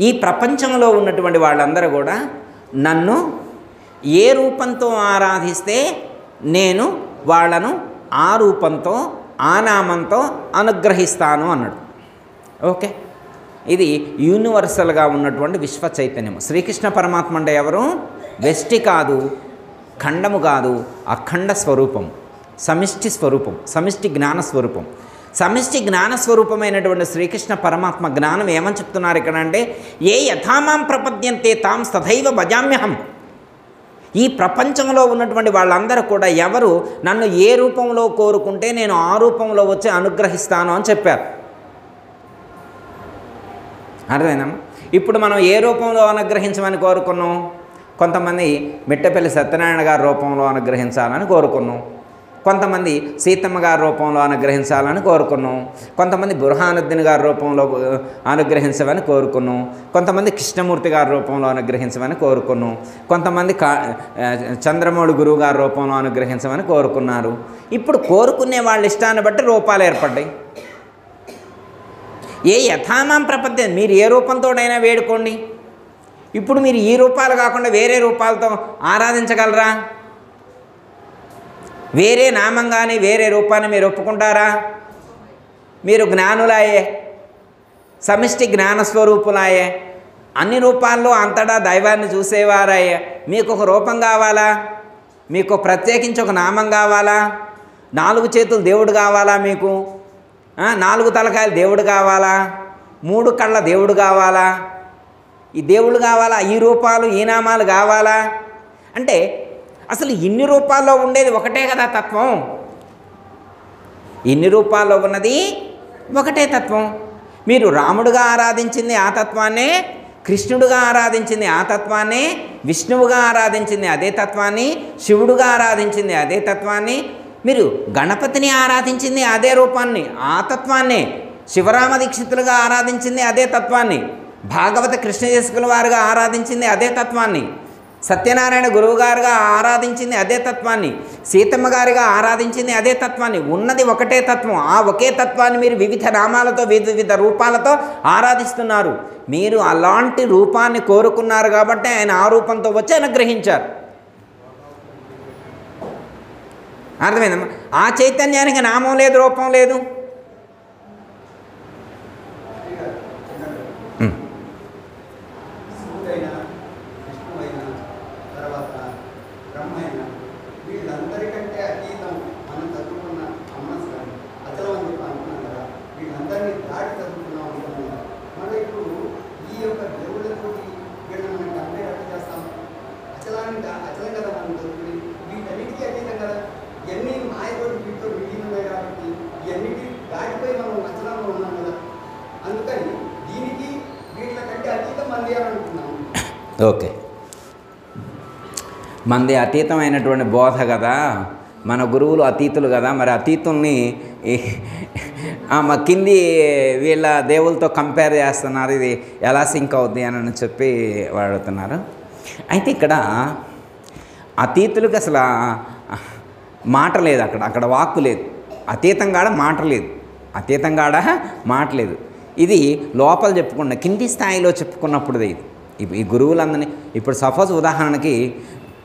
ఈ ప్రపంచంలో ఉన్నటువంటి వాళ్ళందరూ కూడా నన్ను ఏ రూపంతో ఆరాధిస్తే నేను వాళ్ళను ఆ రూపంతో ఆ నామంతో అనుగ్రహిస్తాను అన్నాడు. ఓకే, ఇది యూనివర్సల్గా ఉన్నటువంటి విశ్వ చైతన్యము. శ్రీకృష్ణ పరమాత్మ అంటే ఎవరు? వెష్టి కాదు, ఖండము కాదు, అఖండ స్వరూపం, సమిష్టి స్వరూపం, సమిష్టి జ్ఞాన స్వరూపం. సమిష్టి జ్ఞానస్వరూపమైనటువంటి శ్రీకృష్ణ పరమాత్మ జ్ఞానం ఏమని చెప్తున్నారు ఇక్కడ అంటే, ఏ యథామాం ప్రపద్యంతే తాం తథైవ భజామ్యహం. ఈ ప్రపంచంలో ఉన్నటువంటి వాళ్ళందరూ కూడా ఎవరు నన్ను ఏ రూపంలో కోరుకుంటే నేను ఆ రూపంలో వచ్చి అనుగ్రహిస్తాను అని చెప్పారు. అర్థమైందమ్మా? ఇప్పుడు మనం ఏ రూపంలో అనుగ్రహించమని కోరుకున్నాం? కొంతమంది మిట్టపల్లి సత్యనారాయణ గారి రూపంలో అనుగ్రహించాలని కోరుకున్నాం, కొంతమంది సీతమ్మ గారి రూపంలో అనుగ్రహించాలని కోరుకున్నాం, కొంతమంది బుర్హానుద్దీన్ గారి రూపంలో అనుగ్రహించమని కోరుకున్నాం, కొంతమంది కృష్ణమూర్తి గారి రూపంలో అనుగ్రహించమని కోరుకున్నాం, కొంతమంది చంద్రమౌళి గురువు గారి రూపంలో అనుగ్రహించమని కోరుకున్నారు. ఇప్పుడు కోరుకునే వాళ్ళ ఇష్టాన్ని బట్టి రూపాలు ఏర్పడ్డాయి. ఏ యథామాం ప్రపద్యం, మీరు ఏ రూపంతోనైనా వేడుకోండి. ఇప్పుడు మీరు ఈ రూపాలు కాకుండా వేరే రూపాలతో ఆరాధించగలరా? వేరే నామం కానీ వేరే రూపాన్ని మీరు ఒప్పుకుంటారా? మీరు జ్ఞానులాయే, సమిష్టి జ్ఞానస్వరూపులాయే, అన్ని రూపాల్లో అంతటా దైవాన్ని చూసేవారాయే. మీకు ఒక రూపం కావాలా? మీకు ప్రత్యేకించి ఒక నామం కావాలా? 4 చేతులు దేవుడు కావాలా? మీకు 4 తలకాయలు దేవుడు కావాలా? 3 కళ్ళ దేవుడు కావాలా? ఈ దేవుళ్ళు కావాలా? ఈ రూపాలు ఈ నామాలు కావాలా? అంటే అసలు ఇన్ని రూపాల్లో ఉండేది ఒకటే కదా తత్వం. ఇన్ని రూపాల్లో ఉన్నది ఒకటే తత్వం. మీరు రాముడుగా ఆరాధించింది ఆ తత్వాన్నే, కృష్ణుడుగా ఆరాధించింది ఆ తత్వాన్నే, విష్ణువుగా ఆరాధించింది అదే తత్వాన్ని, శివుడుగా ఆరాధించింది అదే తత్వాన్ని, మీరు గణపతిని ఆరాధించింది అదే రూపాన్ని ఆ తత్వాన్నే, శివరామ దీక్షితులుగా ఆరాధించింది అదే తత్వాన్ని, భాగవత కృష్ణదేశకుల వారుగా ఆరాధించింది అదే తత్వాన్ని, సత్యనారాయణ గురువు గారుగా ఆరాధించింది అదే తత్వాన్ని, సీతమ్మ గారిగా ఆరాధించింది అదే తత్వాన్ని. ఉన్నది ఒకటే తత్వం. ఆ ఒకే తత్వాన్ని మీరు వివిధ నామాలతో వివిధ రూపాలతో ఆరాధిస్తున్నారు. మీరు అలాంటి రూపాన్ని కోరుకున్నారు కాబట్టి ఆయన ఆ రూపంతో వచ్చి అనుగ్రహించారు. అర్థమైందమ్మా? ఆ చైతన్యానికి నామం లేదు, రూపం లేదు. ఓకే, మనది అతీతమైనటువంటి బోధ కదా, మన గురువులు అతీతులు కదా, మరి అతీతుల్ని మా కింది వీళ్ళ దేవులతో కంపేర్ చేస్తున్నారు, ఇది ఎలా సింక్ అవుద్ది అని చెప్పి వాడుతున్నారు. అయితే ఇక్కడ అతీతులకు అసలు మాట లేదు, అక్కడ వాక్కు లేదు, అతీతంగాడ మాట లేదు, అతీతంగాడ మాట లేదు. ఇది లోపల చెప్పుకున్న కింది స్థాయిలో చెప్పుకున్నప్పుడు ఇది ఈ గురువులందరినీ ఇప్పుడు సపోజ్ ఉదాహరణకి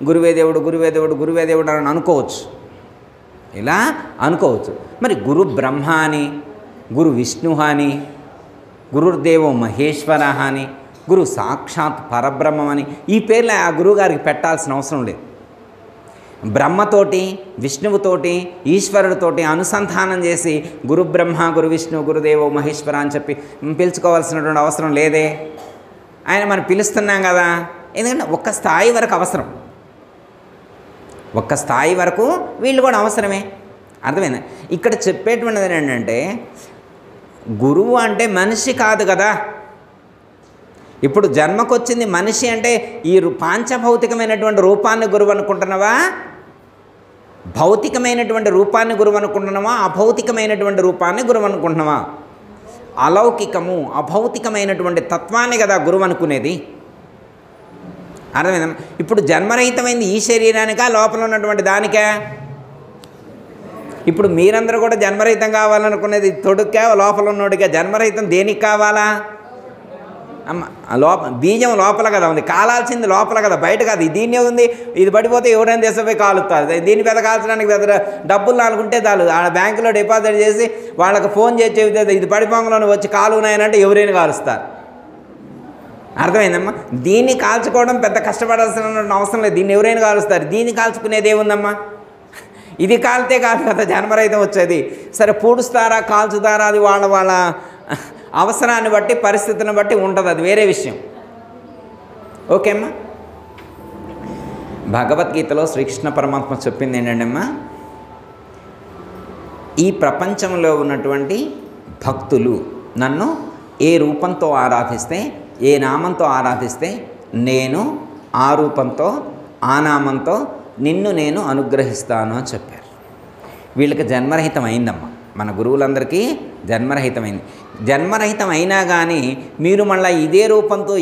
గురువే దేవుడు గురువే దేవుడు గురువే దేవుడు అని అనుకోవచ్చు, ఇలా అనుకోవచ్చు. మరి గురు బ్రహ్మ అని, గురు విష్ణు అని, గురుర్దేవో మహేశ్వర అని, గురు సాక్షాత్ పరబ్రహ్మం అని ఈ పేర్లు ఆ గురువుగారికి పెట్టాల్సిన అవసరం లేదు. బ్రహ్మతోటి విష్ణువుతోటి ఈశ్వరుడితోటి అనుసంధానం చేసి గురు బ్రహ్మ గురు విష్ణు గురుదేవో మహేశ్వర అని చెప్పి పిలుచుకోవాల్సినటువంటి అవసరం లేదే. ఆయన మనం పిలుస్తున్నాం కదా, ఎందుకంటే ఒక్క స్థాయి వరకు అవసరం, ఒక్క స్థాయి వరకు వీళ్ళు కూడా అవసరమే. అర్థమైంది? ఇక్కడ చెప్పేటువంటిది ఏంటంటే గురువు అంటే మనిషి కాదు కదా. ఇప్పుడు జన్మకొచ్చింది మనిషి అంటే ఈ పాంచభౌతికమైనటువంటి రూపాన్ని గురువు అనుకుంటున్నావా, భౌతికమైనటువంటి రూపాన్ని గురువు అనుకుంటున్నావా, అభౌతికమైనటువంటి రూపాన్ని గురువు అనుకుంటున్నావా? అలౌకికము అభౌతికమైనటువంటి తత్వాన్ని కదా గురువు అనుకునేది. అర్థమైందా? ఇప్పుడు జన్మరహితమైంది ఈ శరీరానికా లోపల ఉన్నటువంటి దానికా? ఇప్పుడు మీరందరూ కూడా జన్మరహితం కావాలనుకునేది తొడుక్కా లోపల ఉన్నోడిగా? జన్మరహితం దేనికి కావాలా? బీజం లోపల కదా ఉంది, కాలాల్సింది లోపల కదా, బయట కాదు. దీన్నే ఉంది, ఇది పడిపోతే ఎవరైనా దేశపోయి కాలుస్తారు. దీన్ని పెద్ద కాల్చడానికి పెద్ద డబ్బులు అనుకుంటే చాలు, ఆ బ్యాంకులో డిపాజిట్ చేసి వాళ్ళకి ఫోన్ చేసి చెబితే ఇది పడిపోంగలో వచ్చి కాలున్నాయనంటే ఎవరైనా కాలుస్తారు. అర్థమైందమ్మా? దీన్ని కాల్చుకోవడం పెద్ద కష్టపడాల్సిన అవసరం లేదు, దీన్ని ఎవరైనా కాలుస్తారు. దీన్ని కాల్చుకునేది ఏముందమ్మా? ఇది కాలితే కాదు కదా జన్మరహితం వచ్చేది. సరే పూడుస్తారా కాల్చుతారా అది వాళ్ళ అవసరాన్ని బట్టి పరిస్థితిని బట్టి ఉంటుంది, అది వేరే విషయం. ఓకే అమ్మా? భగవద్గీతలో శ్రీకృష్ణ పరమాత్మ చెప్పింది ఏంటంటే అమ్మా, ఈ ప్రపంచంలో ఉన్నటువంటి భక్తులు నన్ను ఏ రూపంతో ఆరాధిస్తే, ఏ నామంతో ఆరాధిస్తే నేను ఆ రూపంతో ఆ నామంతో నిన్ను నేను అనుగ్రహిస్తాను అని చెప్పారు. వీళ్ళకి జన్మరహితం అయిందమ్మా, మన గురువులందరికీ జన్మరహితమైంది. జన్మరహితం అయినా కానీ మీరు మళ్ళీ ఇదే రూపంతో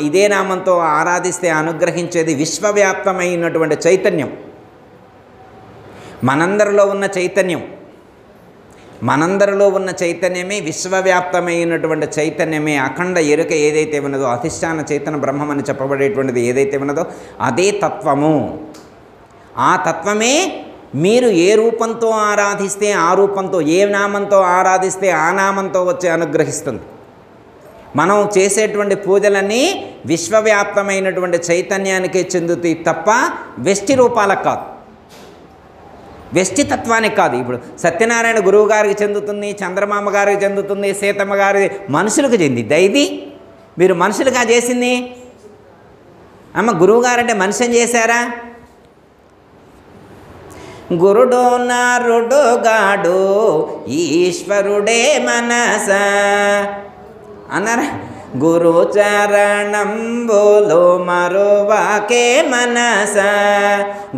ఇదే నామంతో ఆరాధిస్తే అనుగ్రహించేది విశ్వవ్యాప్తమైనటువంటి చైతన్యం, మనందరిలో ఉన్న చైతన్యం, మనందరిలో ఉన్న చైతన్యమే విశ్వవ్యాప్తమైనటువంటి చైతన్యమే. అఖండ ఎరుక ఏదైతే ఉన్నదో, అధిష్టాన చైతన్య బ్రహ్మం అని చెప్పబడేటువంటిది ఏదైతే ఉన్నదో అదే తత్వము. ఆ తత్వమే మీరు ఏ రూపంతో ఆరాధిస్తే ఆ రూపంతో, ఏ నామంతో ఆరాధిస్తే ఆ నామంతో వచ్చి అనుగ్రహిస్తుంది. మనం చేసేటువంటి పూజలన్నీ విశ్వవ్యాప్తమైనటువంటి చైతన్యానికే చెందుతాయి తప్ప వెష్టి రూపాలకు కాదు, వెష్టితత్వానికి కాదు. ఇప్పుడు సత్యనారాయణ గురువు గారికి చెందుతుంది, చంద్రమామ గారికి చెందుతుంది, సీతమ్మ గారి మనుషులకు చెందిద్దా? ఇది మీరు మనుషులుగా చేసింది అమ్మ. గురువు గారంటే మనిషిని చేశారా? గురుడు నారుడు గాడు ఈశ్వరుడే మనస అన్నారా? గురు చరణంబులు మరువాకే మనస,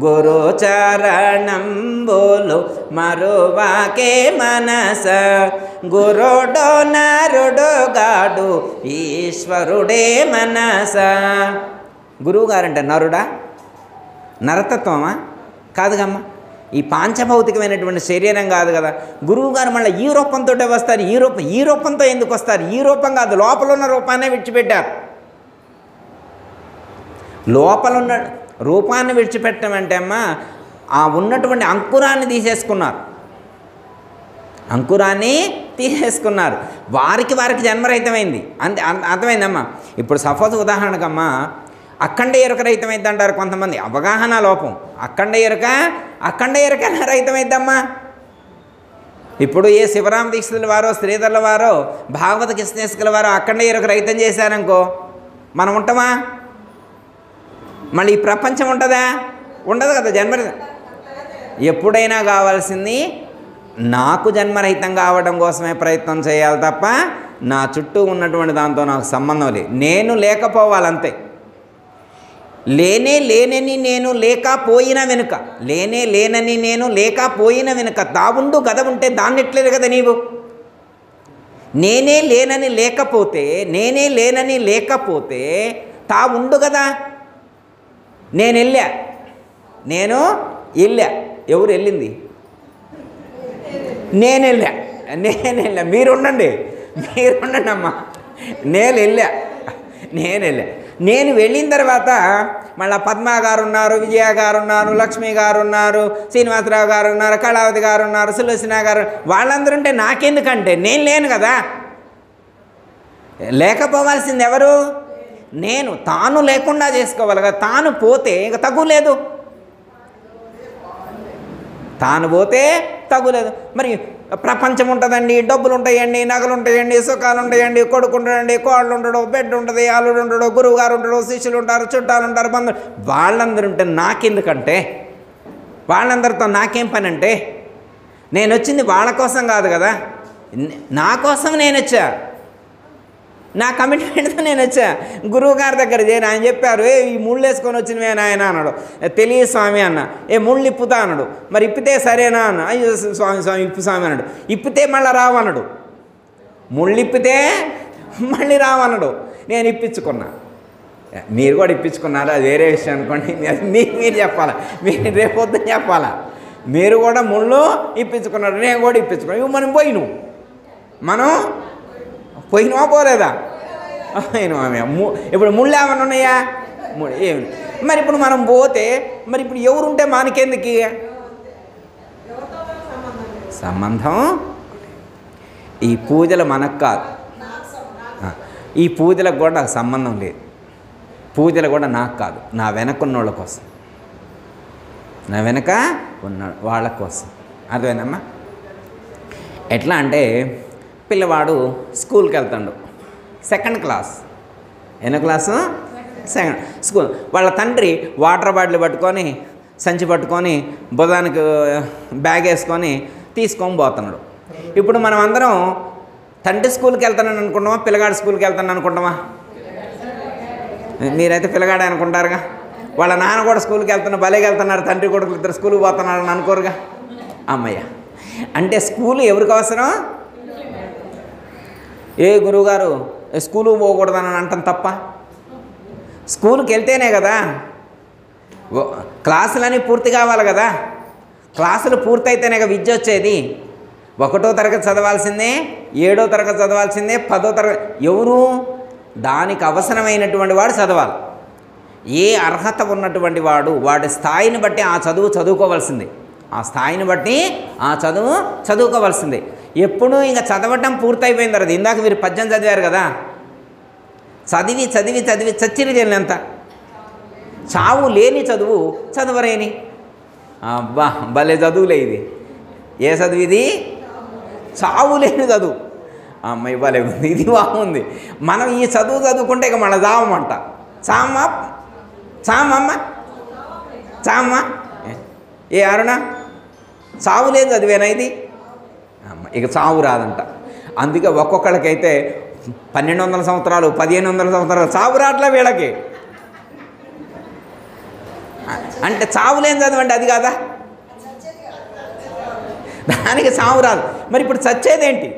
గురు చరణంబులు మరువాకే మనస, గురుడు నారుడు గాడు ఈశ్వరుడే మనస. గురువు గారంటే నరుడా? నరతత్వమా? కాదుగమ్మా. ఈ పాంచభౌతికమైనటువంటి శరీరం కాదు కదా. గురువు గారు మళ్ళీ ఈ రూపంతో వస్తారు. ఈ రూపంతో ఎందుకు వస్తారు? ఈ రూపం కాదు, లోపల ఉన్న రూపాన్నే విడిచిపెట్టారు. లోపల ఉన్న రూపాన్ని విడిచిపెట్టమంటే అమ్మా ఆ ఉన్నటువంటి అంకురాన్ని తీసేసుకున్నారు, అంకురాన్ని తీసేసుకున్నారు. వారికి జన్మరహితమైంది. అంతే, అర్థమైందమ్మా. ఇప్పుడు సపోజ్ ఉదాహరణకమ్మా అఖండ ఎరుక రహితమైద్ది అంటారు కొంతమంది, అవగాహన లోపం. అఖండ ఎరుక రహితమైద్దమ్మా. ఇప్పుడు ఏ శివరామ దీక్షితుల వారో, శ్రీధర్ల వారో, భాగవత కృష్ణేశ్వరుల వారో అఖండ ఎరుక రహితం చేశారనుకో, మనం ఉంటామా? మళ్ళీ ఈ ప్రపంచం ఉంటుందా? ఉండదు కదా. ఎప్పుడైనా కావాల్సింది నాకు జన్మరహితం కావడం కోసమే ప్రయత్నం చేయాలి తప్ప నా చుట్టూ ఉన్నటువంటి దాంతో నాకు సంబంధం లేదు. నేను లేకపోవాలంతే. లేనే లేనని నేను లేకపోయిన వెనుక, లేనే లేనని నేను లేకపోయిన వెనుక తావుండు గద ఉంటే దాన్ని ఎట్లేదు కదా నీవు. నేనే లేనని లేకపోతే, నేనే లేనని లేకపోతే తావుండు కదా. నేను వెళ్ళా, నేను వెళ్ళా. ఎవరు వెళ్ళింది? నేను వెళ్ళా. మీరుండండి అమ్మా. నేను వెళ్ళా. నేను వెళ్ళిన తర్వాత మళ్ళీ పద్మా గారు ఉన్నారు, విజయ గారు ఉన్నారు, లక్ష్మి గారు ఉన్నారు, శ్రీనివాసరావు గారు ఉన్నారు, కళావతి గారు ఉన్నారు, సులోచన గారు, వాళ్ళందరూ ఉంటే నాకెందుకంటే నేను లేను కదా. లేకపోవాల్సింది ఎవరు? నేను. తాను లేకుండా చేసుకోవాలి కదా. తాను పోతే ఇక తగ్గులేదు, తాను పోతే తగ్గులేదు. మరి ప్రపంచం ఉంటుందండి, డబ్బులు ఉంటాయండి, నగలు ఉంటాయండి, సుఖాలు ఉంటాయండి, కొడుకు ఉంటాడండి, కోళ్ళు ఉండడు, బెడ్ ఉంటుంది, అల్లుడు ఉండడు, గురువు గారు ఉంటాడు, శిష్యులు ఉంటారు, చుట్టాలు ఉంటారు, బంధువులు, వాళ్ళందరూ ఉంటే నాకెందుకంటే, వాళ్ళందరితో నాకేం పని అంటే, నేను వచ్చింది వాళ్ళ కోసం కాదు కదా, నా కోసం నేను వచ్చా, నా కమిట్మెంట్తో నేను వచ్చా. గురువు గారి దగ్గర చేరి ఆయన చెప్పారు, ఈ ముళ్ళు వేసుకొని వచ్చినవే నాయన అన్నాడు. తెలియదు స్వామి అన్న. ముళ్ళు ఇప్పుతా అన్నాడు. మరి ఇప్పితే సరేనా అన్న. అయ్యో స్వామి ఇప్పు స్వామి అన్నాడు. ఇప్పితే మళ్ళీ రావన్నాడు. ముళ్ళు ఇప్పితే మళ్ళీ రావన్నాడు. నేను ఇప్పించుకున్నా. మీరు కూడా ఇప్పించుకున్నారు, అది వేరే విషయం అనుకోండి. మీరు చెప్పాలా, మీరు రేపొద్దున చెప్పాలా. మీరు కూడా ముళ్ళు ఇప్పించుకున్నారు, నేను కూడా ఇప్పించుకున్నాను. ఇవి మనం మనం పోయినవా పోలేదా? ఇప్పుడు ముళ్ళు ఏమన్నా ఉన్నాయా? ఏమి. మరి ఇప్పుడు మనం పోతే మరి ఇప్పుడు ఎవరుంటే మనకెందుకు సంబంధం? ఈ పూజలు మనకు కాదు, ఈ పూజలకు కూడా నాకు సంబంధం లేదు. పూజలు కూడా నాకు కాదు, నా వెనకున్నోళ్ళ కోసం, నా వెనక ఉన్న వాళ్ళ కోసం. అర్థమైందమ్మా? ఎట్లా అంటే పిల్లవాడు స్కూల్కి వెళ్తాడు, 2nd క్లాస్. ఎన్నో క్లాసు? 2nd school. వాళ్ళ తండ్రి వాటర్ బాటిల్ పట్టుకొని, సంచి పట్టుకొని, బుధానికి బ్యాగ్ వేసుకొని తీసుకొని పోతున్నాడు. ఇప్పుడు మనం అందరం తండ్రి స్కూల్కి వెళ్తానని అనుకుంటామా, పిల్లగాడు స్కూల్కి వెళ్తానని అనుకుంటామా? మీరైతే పిల్లగాడే అనుకుంటారుగా. వాళ్ళ నాన్న కూడా స్కూల్కి వెళ్తున్నారు, భలేగా వెళ్తున్నారు, తండ్రి కొడుకులు ఇద్దరు స్కూల్కి పోతున్నారని అనుకోరుగా. అమ్మయ్య. అంటే స్కూలు ఎవరికి అవసరం? గురువుగారు స్కూలుకు పోకూడదని అంటాం తప్ప? స్కూల్కి వెళ్తేనే కదా క్లాసులన్నీ పూర్తి కావాలి కదా. క్లాసులు పూర్తయితేనే విద్య వచ్చేది. 1వ తరగతి చదవాల్సిందే, 7వ తరగతి చదవాల్సిందే, 10వ తరగతి. ఎవరు? దానికి అవసరమైనటువంటి వాడు చదవాలి. ఏ అర్హత ఉన్నటువంటి వాడు వాడి స్థాయిని బట్టి ఆ చదువు చదువుకోవాల్సిందే. ఆ స్థాయిని బట్టి ఆ చదువు చదువుకోవాల్సిందే. ఎప్పుడు ఇంకా చదవటం పూర్తయిపోయిన తర్వాత, ఇందాక మీరు 10 చదివారు కదా, చదివి చదివి చదివి చచ్చిరి చెల్లినంత. చావు లేని చదువు చదవరేని. అబ్బా భలే చదువులే ఇది. ఏ చదువు ఇది? చావు లేని చదువు. అమ్మాయి భలే ఉంది, ఇది బాగుంది. మనం ఈ చదువు చదువుకుంటే ఇక మన చావమంట. చామమ్మ అరుణ, చావు లేదు చదివేనా ఇది? అమ్మ ఇక చావు రాదంట. అందుకే ఒక్కొక్కళ్ళకైతే 1200 సంవత్సరాలు, 1500 సంవత్సరాలు చావు రాట్లా వీళ్ళకి. అంటే చావు లేని చదవండి, అది కాదా? దానికి చావు రాదు. మరి ఇప్పుడు చచ్చేదేంటి?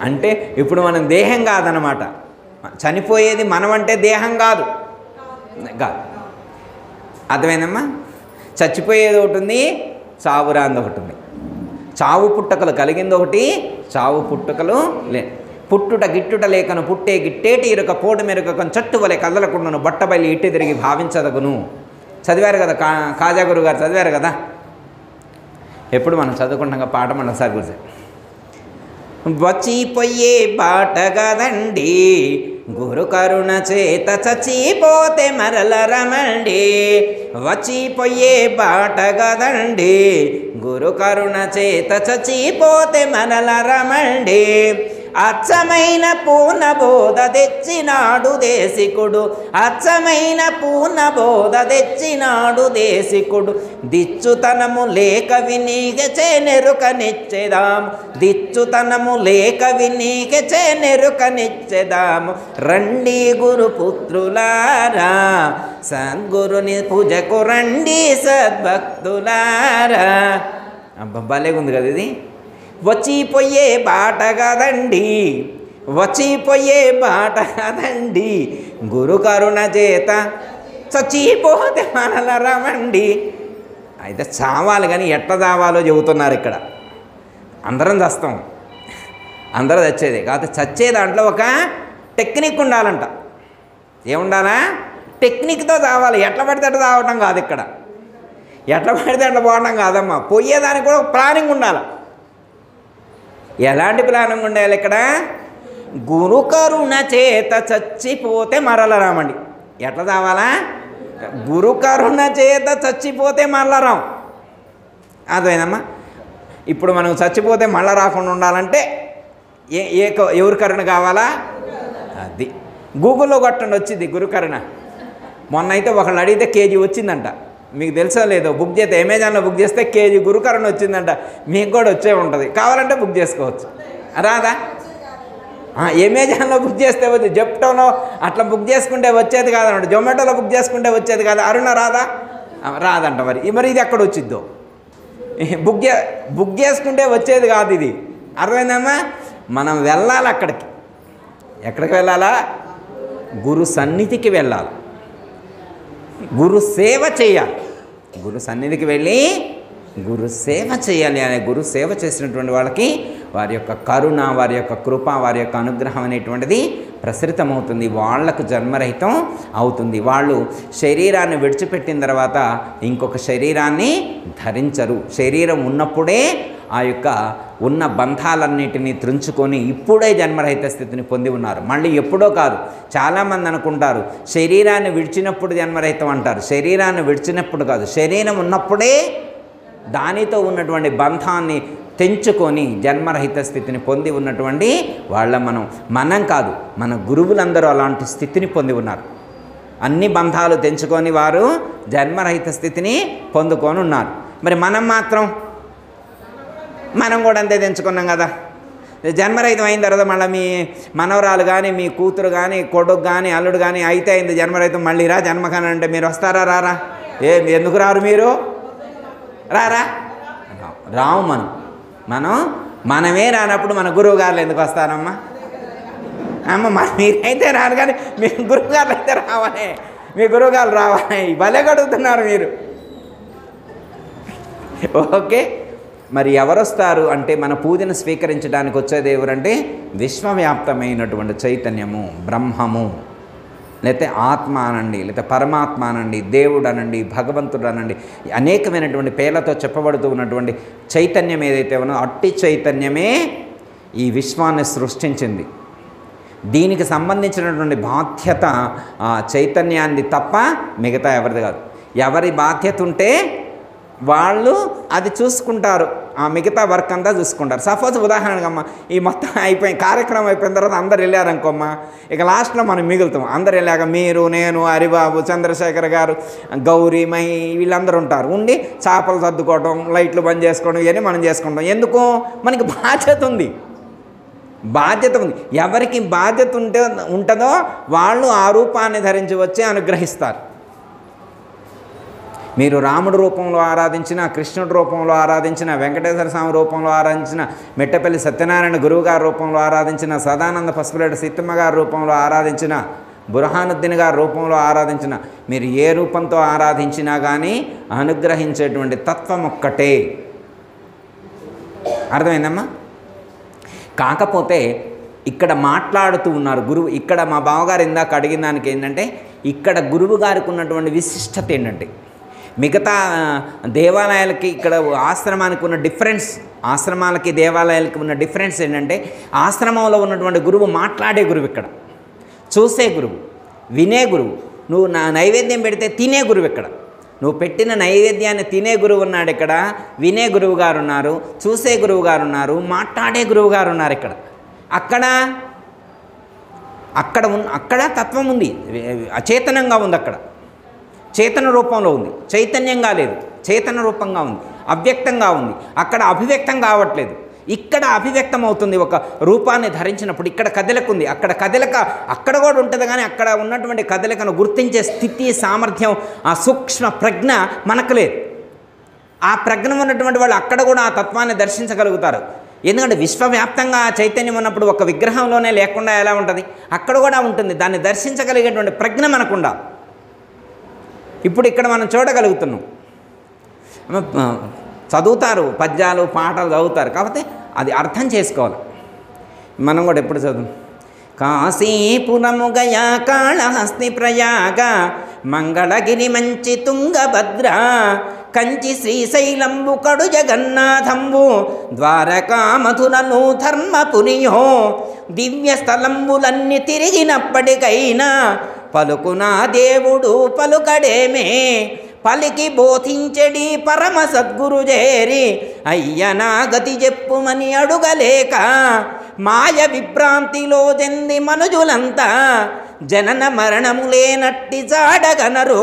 అంటే ఇప్పుడు మనం దేహం కాదనమాట. చనిపోయేది మనం, అంటే దేహం కాదు. అర్థమైందమ్మా? చచ్చిపోయేది ఒకటి ఉంది, చావు రాంది ఒకటి ఉంది. చావు పుట్టుకలు కలిగింది ఒకటి, చావు పుట్టుకలు లే. పుట్టుట గిట్టుట లేకను పుట్టే గిట్టేటి ఇరుక పోటు మెరుకను చట్టు వలె కదలకుండాను బట్టబయలు ఇట్టి తిరిగి భావించదగును. చదివారు కదా, కాజా గురువు గారు చదివారు కదా. ఎప్పుడు మనం చదువుకుంటాం పాట మన సార్ గురించి. వచ్చిపోయే బాట కదండి గురు కరుణ చేత చచ్చిపోతే మరల రమండి. వచ్చిపోయే బాట కదండి గురు కరుణ చేత చచ్చిపోతే మరల రమండి. అచ్చమైన పూర్ణబోధ తెచ్చినాడు దేశికుడు, అచ్చమైన పూర్ణబోధ తెచ్చినాడు దేశికుడు. దిచ్చుతనము లేక వినీగ చేనెరుకనిచ్చెదాము, దిచ్చుతనము లేక వినీగ చేనెరుకనిచ్చెదాము. రండి గురుపుత్రులారా, సద్గురుని పూజకు రండి సద్భక్తులారా. భలేగుంది కదా ఇది. వచ్చిపోయే బాట కదండి, వచ్చిపోయే బాట కదండి, గురు కరుణ చేత చచ్చిపోతే మనల రమండి. అయితే చావాలి కానీ ఎట్లా చావాలో చెబుతున్నారు ఇక్కడ. అందరం చస్తాం, అందరూ చచ్చేది కాకపోతే చచ్చే దాంట్లో ఒక టెక్నిక్ ఉండాలంట. ఏముండాలా? టెక్నిక్తో చావాలి. ఎట్లా పడితే అట్లా చావటం కాదు ఇక్కడ, ఎట్లా పడితే అట్లా పోవడం కాదమ్మా. పోయేదానికి కూడా ప్లానింగ్ ఉండాలి. ఎలాంటి ప్లానింగ్ ఉండాలి ఇక్కడ? గురు కరుణ చేత చచ్చిపోతే మరల రామండి. ఎట్లా చావాలా? గురు కరుణ చేత చచ్చిపోతే మరల రాం. అదేనమ్మా. ఇప్పుడు మనం చచ్చిపోతే మళ్ళా రాకుండా ఉండాలంటే ఎవరి కరుణ కావాలా? అది గూగుల్లో కొట్టండి, వచ్చింది గురుకరుణ. మొన్న అయితే ఒకళ్ళు అడిగితే కేజీ వచ్చిందంట. మీకు తెలుసో లేదో, బుక్ చేస్తే అమెజాన్లో బుక్ చేస్తే కేజీ గురుకరుణ వచ్చిందంట. మీకు కూడా వచ్చే ఉంటుంది, కావాలంటే బుక్ చేసుకోవచ్చు. రాదా? అమెజాన్లో బుక్ చేస్తే వచ్చి, జెప్టోలో అట్లా బుక్ చేసుకుంటే వచ్చేది కాదన్నమాట. జొమాటోలో బుక్ చేసుకుంటే వచ్చేది కాదు. అరుణ రాదా? రాదంట. మరి ఇది ఎక్కడ వచ్చిద్దో? బుక్ చేసుకుంటే వచ్చేది కాదు ఇది. అర్థమైందమ్మా? మనం వెళ్ళాలి అక్కడికి. ఎక్కడికి వెళ్ళాలా? గురు సన్నిధికి వెళ్ళాలి, గురు సేవ చేయాలి. గురు సన్నిధికి వెళ్ళి గురు సేవ చేయాలి. అనే గురు సేవ చేసినటువంటి వాళ్ళకి వారి యొక్క కరుణ, వారి యొక్క కృప, వారి యొక్క అనుగ్రహం అనేటువంటిది ప్రసరితమవుతుంది. వాళ్లకు జన్మరహితం అవుతుంది. వాళ్ళు శరీరాన్ని విడిచిపెట్టిన తర్వాత ఇంకొక శరీరాన్ని ధరించరు. శరీరం ఉన్నప్పుడే ఆ యొక్క ఉన్న బంధాలన్నిటినీ త్రుంచుకొని ఇప్పుడే జన్మరహిత స్థితిని పొంది ఉన్నారు. మళ్ళీ ఎప్పుడో కాదు. చాలామంది అనుకుంటారు శరీరాన్ని విడిచినప్పుడు జన్మరహితం అంటారు. శరీరాన్ని విడిచినప్పుడు కాదు, శరీరం ఉన్నప్పుడే దానితో ఉన్నటువంటి బంధాన్ని తెంచుకొని జన్మరహిత స్థితిని పొంది ఉన్నటువంటి వాళ్ళ మనం కాదు, మన గురువులందరూ అలాంటి స్థితిని పొంది ఉన్నారు. అన్ని బంధాలు తెంచుకొని వారు జన్మరహిత స్థితిని పొందుకొని ఉన్నారు. మరి మనం కూడా అంతే తెంచుకున్నాం కదా. జన్మరహితం అయిన తర్వాత మళ్ళీ మీ మనవరాలు కానీ, మీ కూతురు కానీ, కొడుకు కానీ, అల్లుడు కానీ అయితే అయింది జన్మరహితం, మళ్ళీ రా జన్మకాని అంటే మీరు వస్తారా? రారా? ఎందుకు రారు మీరు? రారా? రావు. మనమే రానప్పుడు మన గురువు గారులు ఎందుకు వస్తారమ్మా? మీరైతే రారు కానీ మీ గురువు గారులు అయితే రావాలి. మీ గురువు గారు రావాలి. భలే కడుగుతున్నారు మీరు. ఓకే. మరి ఎవరొస్తారు అంటే మన పూజను స్వీకరించడానికి వచ్చేది ఎవరంటే విశ్వవ్యాప్తమైనటువంటి చైతన్యము, బ్రహ్మము, లేకపోతే ఆత్మ అనండి, లేకపోతే పరమాత్మ అనండి, దేవుడు అనండి, భగవంతుడు అనండి, అనేకమైనటువంటి పేర్లతో చెప్పబడుతూ ఉన్నటువంటి చైతన్యం ఏదైతే ఉన్నదో అట్టి చైతన్యమే ఈ విశ్వాన్ని సృష్టించింది. దీనికి సంబంధించినటువంటి బాధ్యత ఆ చైతన్యాన్ని తప్ప మిగతా ఎవరిది కాదు. ఎవరి బాధ్యత ఉంటే వాళ్ళు అది చూసుకుంటారు, ఆ మిగతా వర్క్ అంతా చూసుకుంటారు. సపోజ్ ఉదాహరణకమ్మా, ఈ మొత్తం కార్యక్రమం అయిపోయిన తర్వాత అందరు వెళ్ళారనుకోమ్మా, ఇక లాస్ట్లో మనం మిగులుతాం. అందరు వెళ్ళాక మీరు, నేను, హరిబాబు, చంద్రశేఖర్ గారు, గౌరీ, మై వీళ్ళందరూ ఉంటారు. ఉండి చేపలు సర్దుకోవడం, లైట్లు బంద్ చేసుకోవడం, ఇవన్నీ మనం చేసుకుంటాం. ఎందుకు? మనకి బాధ్యత ఉంది. ఎవరికి బాధ్యత ఉంటుందో వాళ్ళు ఆ రూపాన్ని ధరించి వచ్చి అనుగ్రహిస్తారు. మీరు రాముడు రూపంలో ఆరాధించిన, కృష్ణుడి రూపంలో ఆరాధించిన, వెంకటేశ్వర స్వామి రూపంలో ఆరాధించిన, మెట్టపల్లి సత్యనారాయణ గురువు గారి రూపంలో ఆరాధించిన, సదానంద పసుపులేటి సీతమ్మ గారి రూపంలో ఆరాధించిన, బుర్హానుద్దీన్ గారి రూపంలో ఆరాధించిన, మీరు ఏ రూపంతో ఆరాధించినా కానీ అనుగ్రహించేటువంటి తత్వం ఒక్కటే. అర్థమైందమ్మా? కాకపోతే ఇక్కడ మాట్లాడుతూ ఉన్నారు గురువు. ఇక్కడ మా బావగారు ఇందాక అడిగిన దానికి ఏంటంటే, ఇక్కడ గురువు గారికి ఉన్నటువంటి విశిష్టత ఏంటంటే, మిగతా దేవాలయాలకి ఇక్కడ ఆశ్రమానికి ఉన్న డిఫరెన్స్, ఆశ్రమాలకి దేవాలయాలకి ఉన్న డిఫరెన్స్ ఏంటంటే, ఆశ్రమంలో ఉన్నటువంటి గురువు మాట్లాడే గురువు, ఇక్కడ చూసే గురువు, వినే గురువు. నువ్వు నా నైవేద్యం పెడితే తినే గురువు. ఇక్కడ నువ్వు పెట్టిన నైవేద్యాన్ని తినే గురువు ఉన్నాడు, ఇక్కడ వినే గురువు గారు ఉన్నారు, చూసే గురువు గారు ఉన్నారు, మాట్లాడే గురువు గారు ఉన్నారు. ఇక్కడ అక్కడ తత్వం ఉంది, అచేతనంగా ఉంది. అక్కడ చేతన రూపంలో ఉంది, చైతన్యంగా లేదు, చేతన రూపంగా ఉంది, అవ్యక్తంగా ఉంది. అక్కడ అభివ్యక్తం కావట్లేదు, ఇక్కడ అభివ్యక్తం అవుతుంది ఒక రూపాన్ని ధరించినప్పుడు. ఇక్కడ కదలిక ఉంది, అక్కడ కదలిక అక్కడ కూడా ఉంటుంది, కానీ అక్కడ ఉన్నటువంటి కదలికను గుర్తించే స్థితి, సామర్థ్యం, ఆ సూక్ష్మ ప్రజ్ఞ మనకు లేదు. ఆ ప్రజ్ఞ ఉన్నటువంటి వాళ్ళు అక్కడ కూడా ఆ తత్వాన్ని దర్శించగలుగుతారు. ఎందుకంటే విశ్వవ్యాప్తంగా ఆ చైతన్యం ఉన్నప్పుడు ఒక విగ్రహంలోనే లేకుండా ఎలా ఉంటుంది, అక్కడ కూడా ఉంటుంది. దాన్ని దర్శించగలిగేటువంటి ప్రజ్ఞ మనకుండా. ఇప్పుడు ఇక్కడ మనం చూడగలుగుతున్నాం. చదువుతారు, పద్యాలు పాటలు చదువుతారు, కాకపోతే అది అర్థం చేసుకోవాలి. మనం కూడా ఎప్పుడు చదువు కాశీపురము గయా కాళహస్తి ప్రయాగ మంగళగిరి మంచి తుంగభద్ర కంచి శ్రీశైలంబు కడు జగన్నాథంబు ద్వారకా మధురను ధర్మపురియో దివ్య స్థలంబులన్నీ తిరిగినప్పటికైనా పలుకునా దేవుడు పలుకడేమే పలికి బోధించెడి పరమ సద్గురు చేరి అయ్యనా గతి చెప్పుమని అడుగలేక మాయ విభ్రాంతిలో చెంది మనుజులంతా జనన మరణములేనట్టి జాడగనరు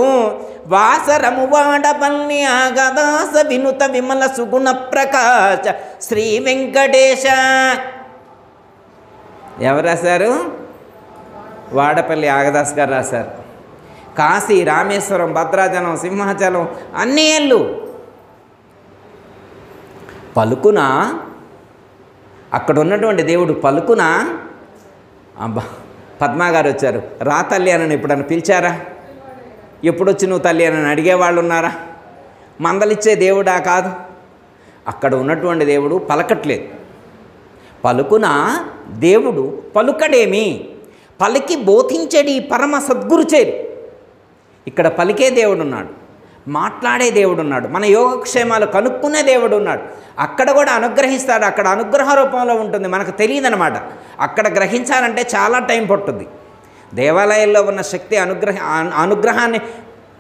వాసరము వాడపల్లి ఆగదాస వినుత విమల సుగుణ ప్రకాశ శ్రీ వెంకటేశ. ఎవరు రాశారు? వాడపల్లి ఆగదాస్ గారు రాశారు. కాశీ, రామేశ్వరం, భద్రాచలం, సింహాచలం అన్ని ఏళ్ళు పలుకున, అక్కడ ఉన్నటువంటి దేవుడు పలుకున. అబ్బా, పద్మా గారు వచ్చారు. రా తల్లి అని ఎప్పుడన్నా పిలిచారా? ఎప్పుడొచ్చి నువ్వు తల్లి అని అడిగేవాళ్ళు ఉన్నారా? మందలిచ్చే దేవుడా కాదు. అక్కడ ఉన్నటువంటి దేవుడు పలకట్లేదు. పలుకున దేవుడు పలుకడేమి పలికి బోధించడి పరమ సద్గురు చేరి. ఇక్కడ పలికే దేవుడు ఉన్నాడు, మాట్లాడే దేవుడు ఉన్నాడు, మన యోగక్షేమాలు కనుక్కునే దేవుడు ఉన్నాడు. అక్కడ కూడా అనుగ్రహిస్తాడు. అక్కడ అనుగ్రహ రూపంలో ఉంటుంది, మనకు తెలియదనమాట. అక్కడ గ్రహించాలంటే చాలా టైం పట్టుద్ది. దేవాలయాల్లో ఉన్న శక్తి అనుగ్రహాన్ని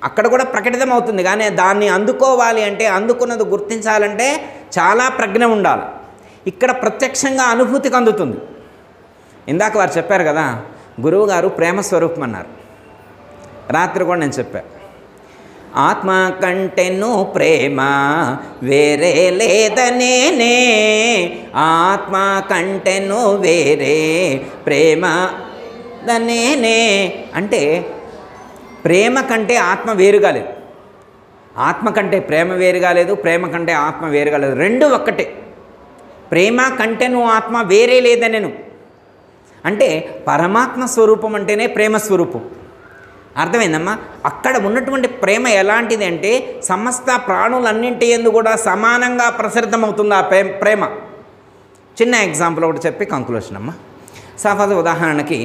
అక్కడ కూడా ప్రకటితమవుతుంది, కానీ దాన్ని అందుకోవాలి అంటే, అందుకున్నది గుర్తించాలంటే చాలా ప్రజ్ఞ ఉండాలి. ఇక్కడ ప్రత్యక్షంగా అనుభూతికి అందుతుంది. ఇందాక వారు చెప్పారు కదా, గురువుగారు ప్రేమ స్వరూపం అన్నారు. రాత్రి కూడా నేను చెప్పాను, ఆత్మ కంటెను ప్రేమ వేరే లేదనేనే, ఆత్మ కంటెను వేరే ప్రేమ దనేనే. అంటే ప్రేమ కంటే ఆత్మ వేరుగా లేదు, ఆత్మ కంటే ప్రేమ వేరుగా లేదు, ప్రేమ కంటే ఆత్మ వేరుగా లేదు, రెండు ఒక్కటే. ప్రేమ కంటెను ఆత్మ వేరే లేదనేను అంటే పరమాత్మ స్వరూపం అంటేనే ప్రేమ స్వరూపం. అర్థమైందమ్మా? అక్కడ ఉన్నటువంటి ప్రేమ ఎలాంటిది అంటే సమస్త ప్రాణులన్నింటి యందు కూడా సమానంగా ప్రసరితమవుతుంది ఆ ప్రేమ. చిన్న ఎగ్జాంపుల్ ఒకటి చెప్పి కంక్లూషన్ అమ్మా. సపోజ్ ఉదాహరణకి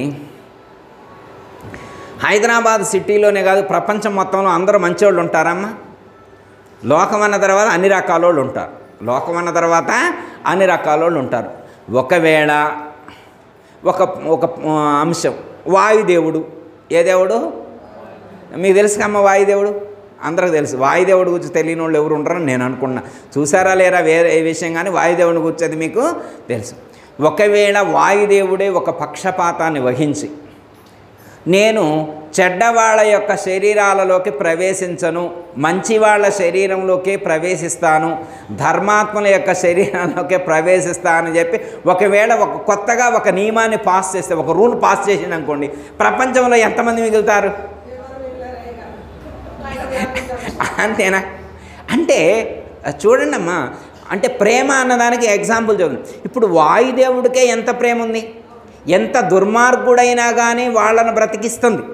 హైదరాబాద్ సిటీలోనే కాదు, ప్రపంచం మొత్తంలో అందరూ మంచివాళ్ళు ఉంటారమ్మా. లోకం అన్న తర్వాత అన్ని రకాల వాళ్ళు ఉంటారు. లోకం అన్న తర్వాత అన్ని రకాల వాళ్ళు ఉంటారు. ఒకవేళ ఒక అంశం, వాయుదేవుడు. ఏ దేవుడు మీకు తెలుసు కమ్మ? వాయుదేవుడు అందరికి తెలుసు. వాయుదేవుడు గురించి తెలియని వాళ్ళు ఎవరు ఉంటారని నేను అనుకున్నా. చూసారా లేరా వేరే విషయం, కానీ వాయుదేవుని గురించి అది మీకు తెలుసు. ఒకవేళ వాయుదేవుడే ఒక పక్షపాతాన్ని వహించి, నేను చెడ్డవాళ్ళ యొక్క శరీరాలలోకి ప్రవేశించను, మంచివాళ్ళ శరీరంలోకి ప్రవేశిస్తాను, ధర్మాత్మల యొక్క శరీరంలోకి ప్రవేశిస్తాను అని చెప్పి ఒకవేళ కొత్తగా ఒక నియమాన్ని పాస్ చేస్తే, ఒక రూల్ పాస్ చేసింది అనుకోండి, ప్రపంచంలో ఎంతమంది మిగులుతారు? అంతేనా? అంటే చూడండి అమ్మా, అంటే ప్రేమ అన్నదానికి ఎగ్జాంపుల్ చూడండి. ఇప్పుడు వాయుదేవుడికే ఎంత ప్రేమ ఉంది, ఎంత దుర్మార్గుడైనా కానీ వాళ్ళను బ్రతికిస్తుంది,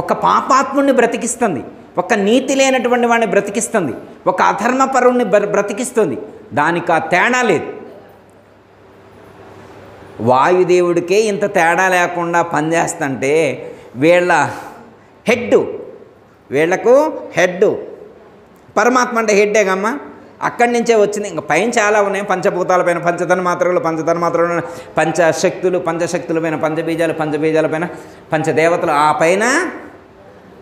ఒక పాపాత్ముడిని బ్రతికిస్తుంది, ఒక నీతి లేనటువంటి వాడిని బ్రతికిస్తుంది, ఒక అధర్మపరుణ్ణి బ్రతికిస్తుంది. దానికి ఆ తేడా లేదు. వాయుదేవుడికే ఇంత తేడా లేకుండా పనిచేస్తుంటే వీళ్లకు హెడ్ పరమాత్మ అంటే హెడ్డేగమ్మా. అక్కడి నుంచే వచ్చింది. ఇంకా పైన చాలా ఉన్నాయి, పంచభూతాల పైన పంచతన్మాత్రలు, పంచశక్తుల పైన పంచబీజాల పైన పంచదేవతలు, ఆ పైన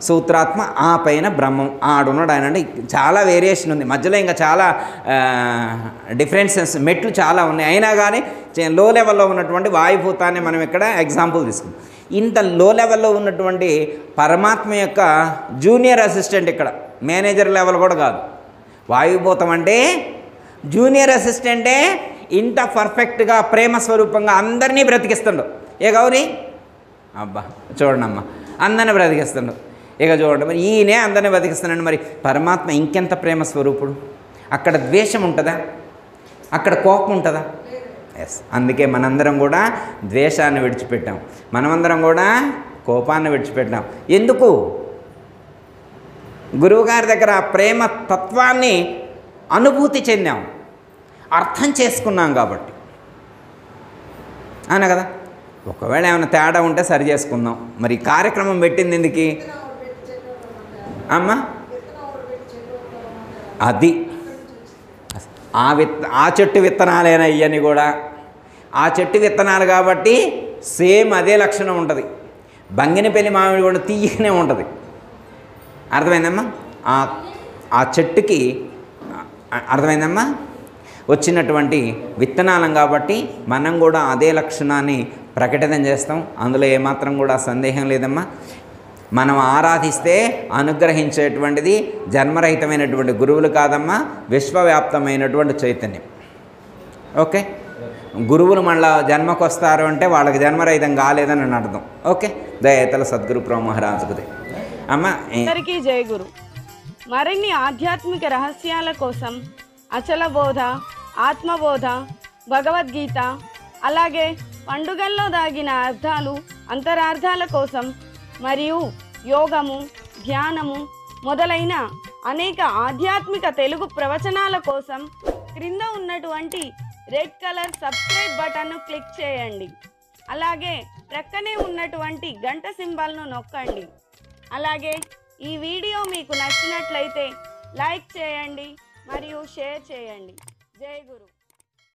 సూత్రాత్మ, ఆ పైన బ్రహ్మం, ఆడున్నాడు ఆయన. అంటే చాలా వేరియేషన్ ఉంది మధ్యలో, ఇంకా చాలా డిఫరెన్సెస్, మెట్లు చాలా ఉన్నాయి. అయినా కానీ లో లెవెల్లో ఉన్నటువంటి వాయుభూతాన్ని మనం ఇక్కడ ఎగ్జాంపుల్ తీసుకుంటాం. ఇంత లో లెవెల్లో ఉన్నటువంటి పరమాత్మ యొక్క జూనియర్ అసిస్టెంట్, ఇక్కడ మేనేజర్ లెవెల్ కూడా కాదు, వాయుభూతం అంటే జూనియర్ అసిస్టెంటే ఇంత పర్ఫెక్ట్గా ప్రేమ స్వరూపంగా అందరినీ బ్రతికిస్తుండు. ఏ గౌరీ, అబ్బా చూడండి అందరినీ బ్రతికిస్తుండు. ఇక చూడండి, మరి ఈయనే అందరినీ బ్రతికిస్తున్నాడు. మరి పరమాత్మ ఇంకెంత ప్రేమ స్వరూపుడు. అక్కడ ద్వేషం ఉంటుందా? అక్కడ కోపం ఉంటుందా? ఎస్. అందుకే మనందరం కూడా ద్వేషాన్ని విడిచిపెట్టాం, మనమందరం కూడా కోపాన్ని విడిచిపెట్టాం. ఎందుకు? గురువుగారి దగ్గర ఆ ప్రేమ తత్వాన్ని అనుభూతి చెందాం, అర్థం చేసుకున్నాం కాబట్టి. అవునా కదా? ఒకవేళ ఏమైనా తేడా ఉంటే సరి చేసుకుందాం. మరి కార్యక్రమం పెట్టింది ఎందుకు అమ్మా? అది ఆ చెట్టు విత్తనాలేనా ఇవన్నీ కూడా? ఆ చెట్టు విత్తనాలు కాబట్టి సేమ్ అదే లక్షణం ఉంటుంది. బంగినపల్లి మామిడి కూడా తీయనే ఉంటుంది. అర్థమైందమ్మా? ఆ చెట్టుకి అర్థమైందమ్మా వచ్చినటువంటి విత్తనాలం కాబట్టి మనం కూడా అదే లక్షణాన్ని ప్రకటన చేస్తాం. అందులో ఏమాత్రం కూడా సందేహం లేదమ్మా. మనం ఆరాధిస్తే అనుగ్రహించేటువంటిది జన్మరహితమైనటువంటి గురువులు కాదమ్మా, విశ్వవ్యాప్తమైనటువంటి చైతన్యం. ఓకే, గురువులు మళ్ళా జన్మకు వస్తారు అంటే వాళ్ళకి జన్మరహితం కాలేదని అర్థం. ఓకే, దయతల సద్గురు మహారాజుకుదే అమ్మ. అందరికీ జయ గురు. మరిన్ని ఆధ్యాత్మిక రహస్యాల కోసం అచల బోధ, ఆత్మబోధ, భగవద్గీత, అలాగే పండుగల్లో దాగిన అర్థాలు, అంతరార్థాల కోసం మరియు యోగము, ధ్యానము మొదలైన అనేక ఆధ్యాత్మిక తెలుగు ప్రవచనాల కోసం క్రింద ఉన్నటువంటి రెడ్ కలర్ సబ్స్క్రైబ్ బటన్ను క్లిక్ చేయండి. అలాగే ప్రక్కనే ఉన్నటువంటి గంట సింబల్ను నొక్కండి. అలాగే ఈ వీడియో మీకు నచ్చినట్లయితే లైక్ చేయండి మరియు షేర్ చేయండి. జై గురు.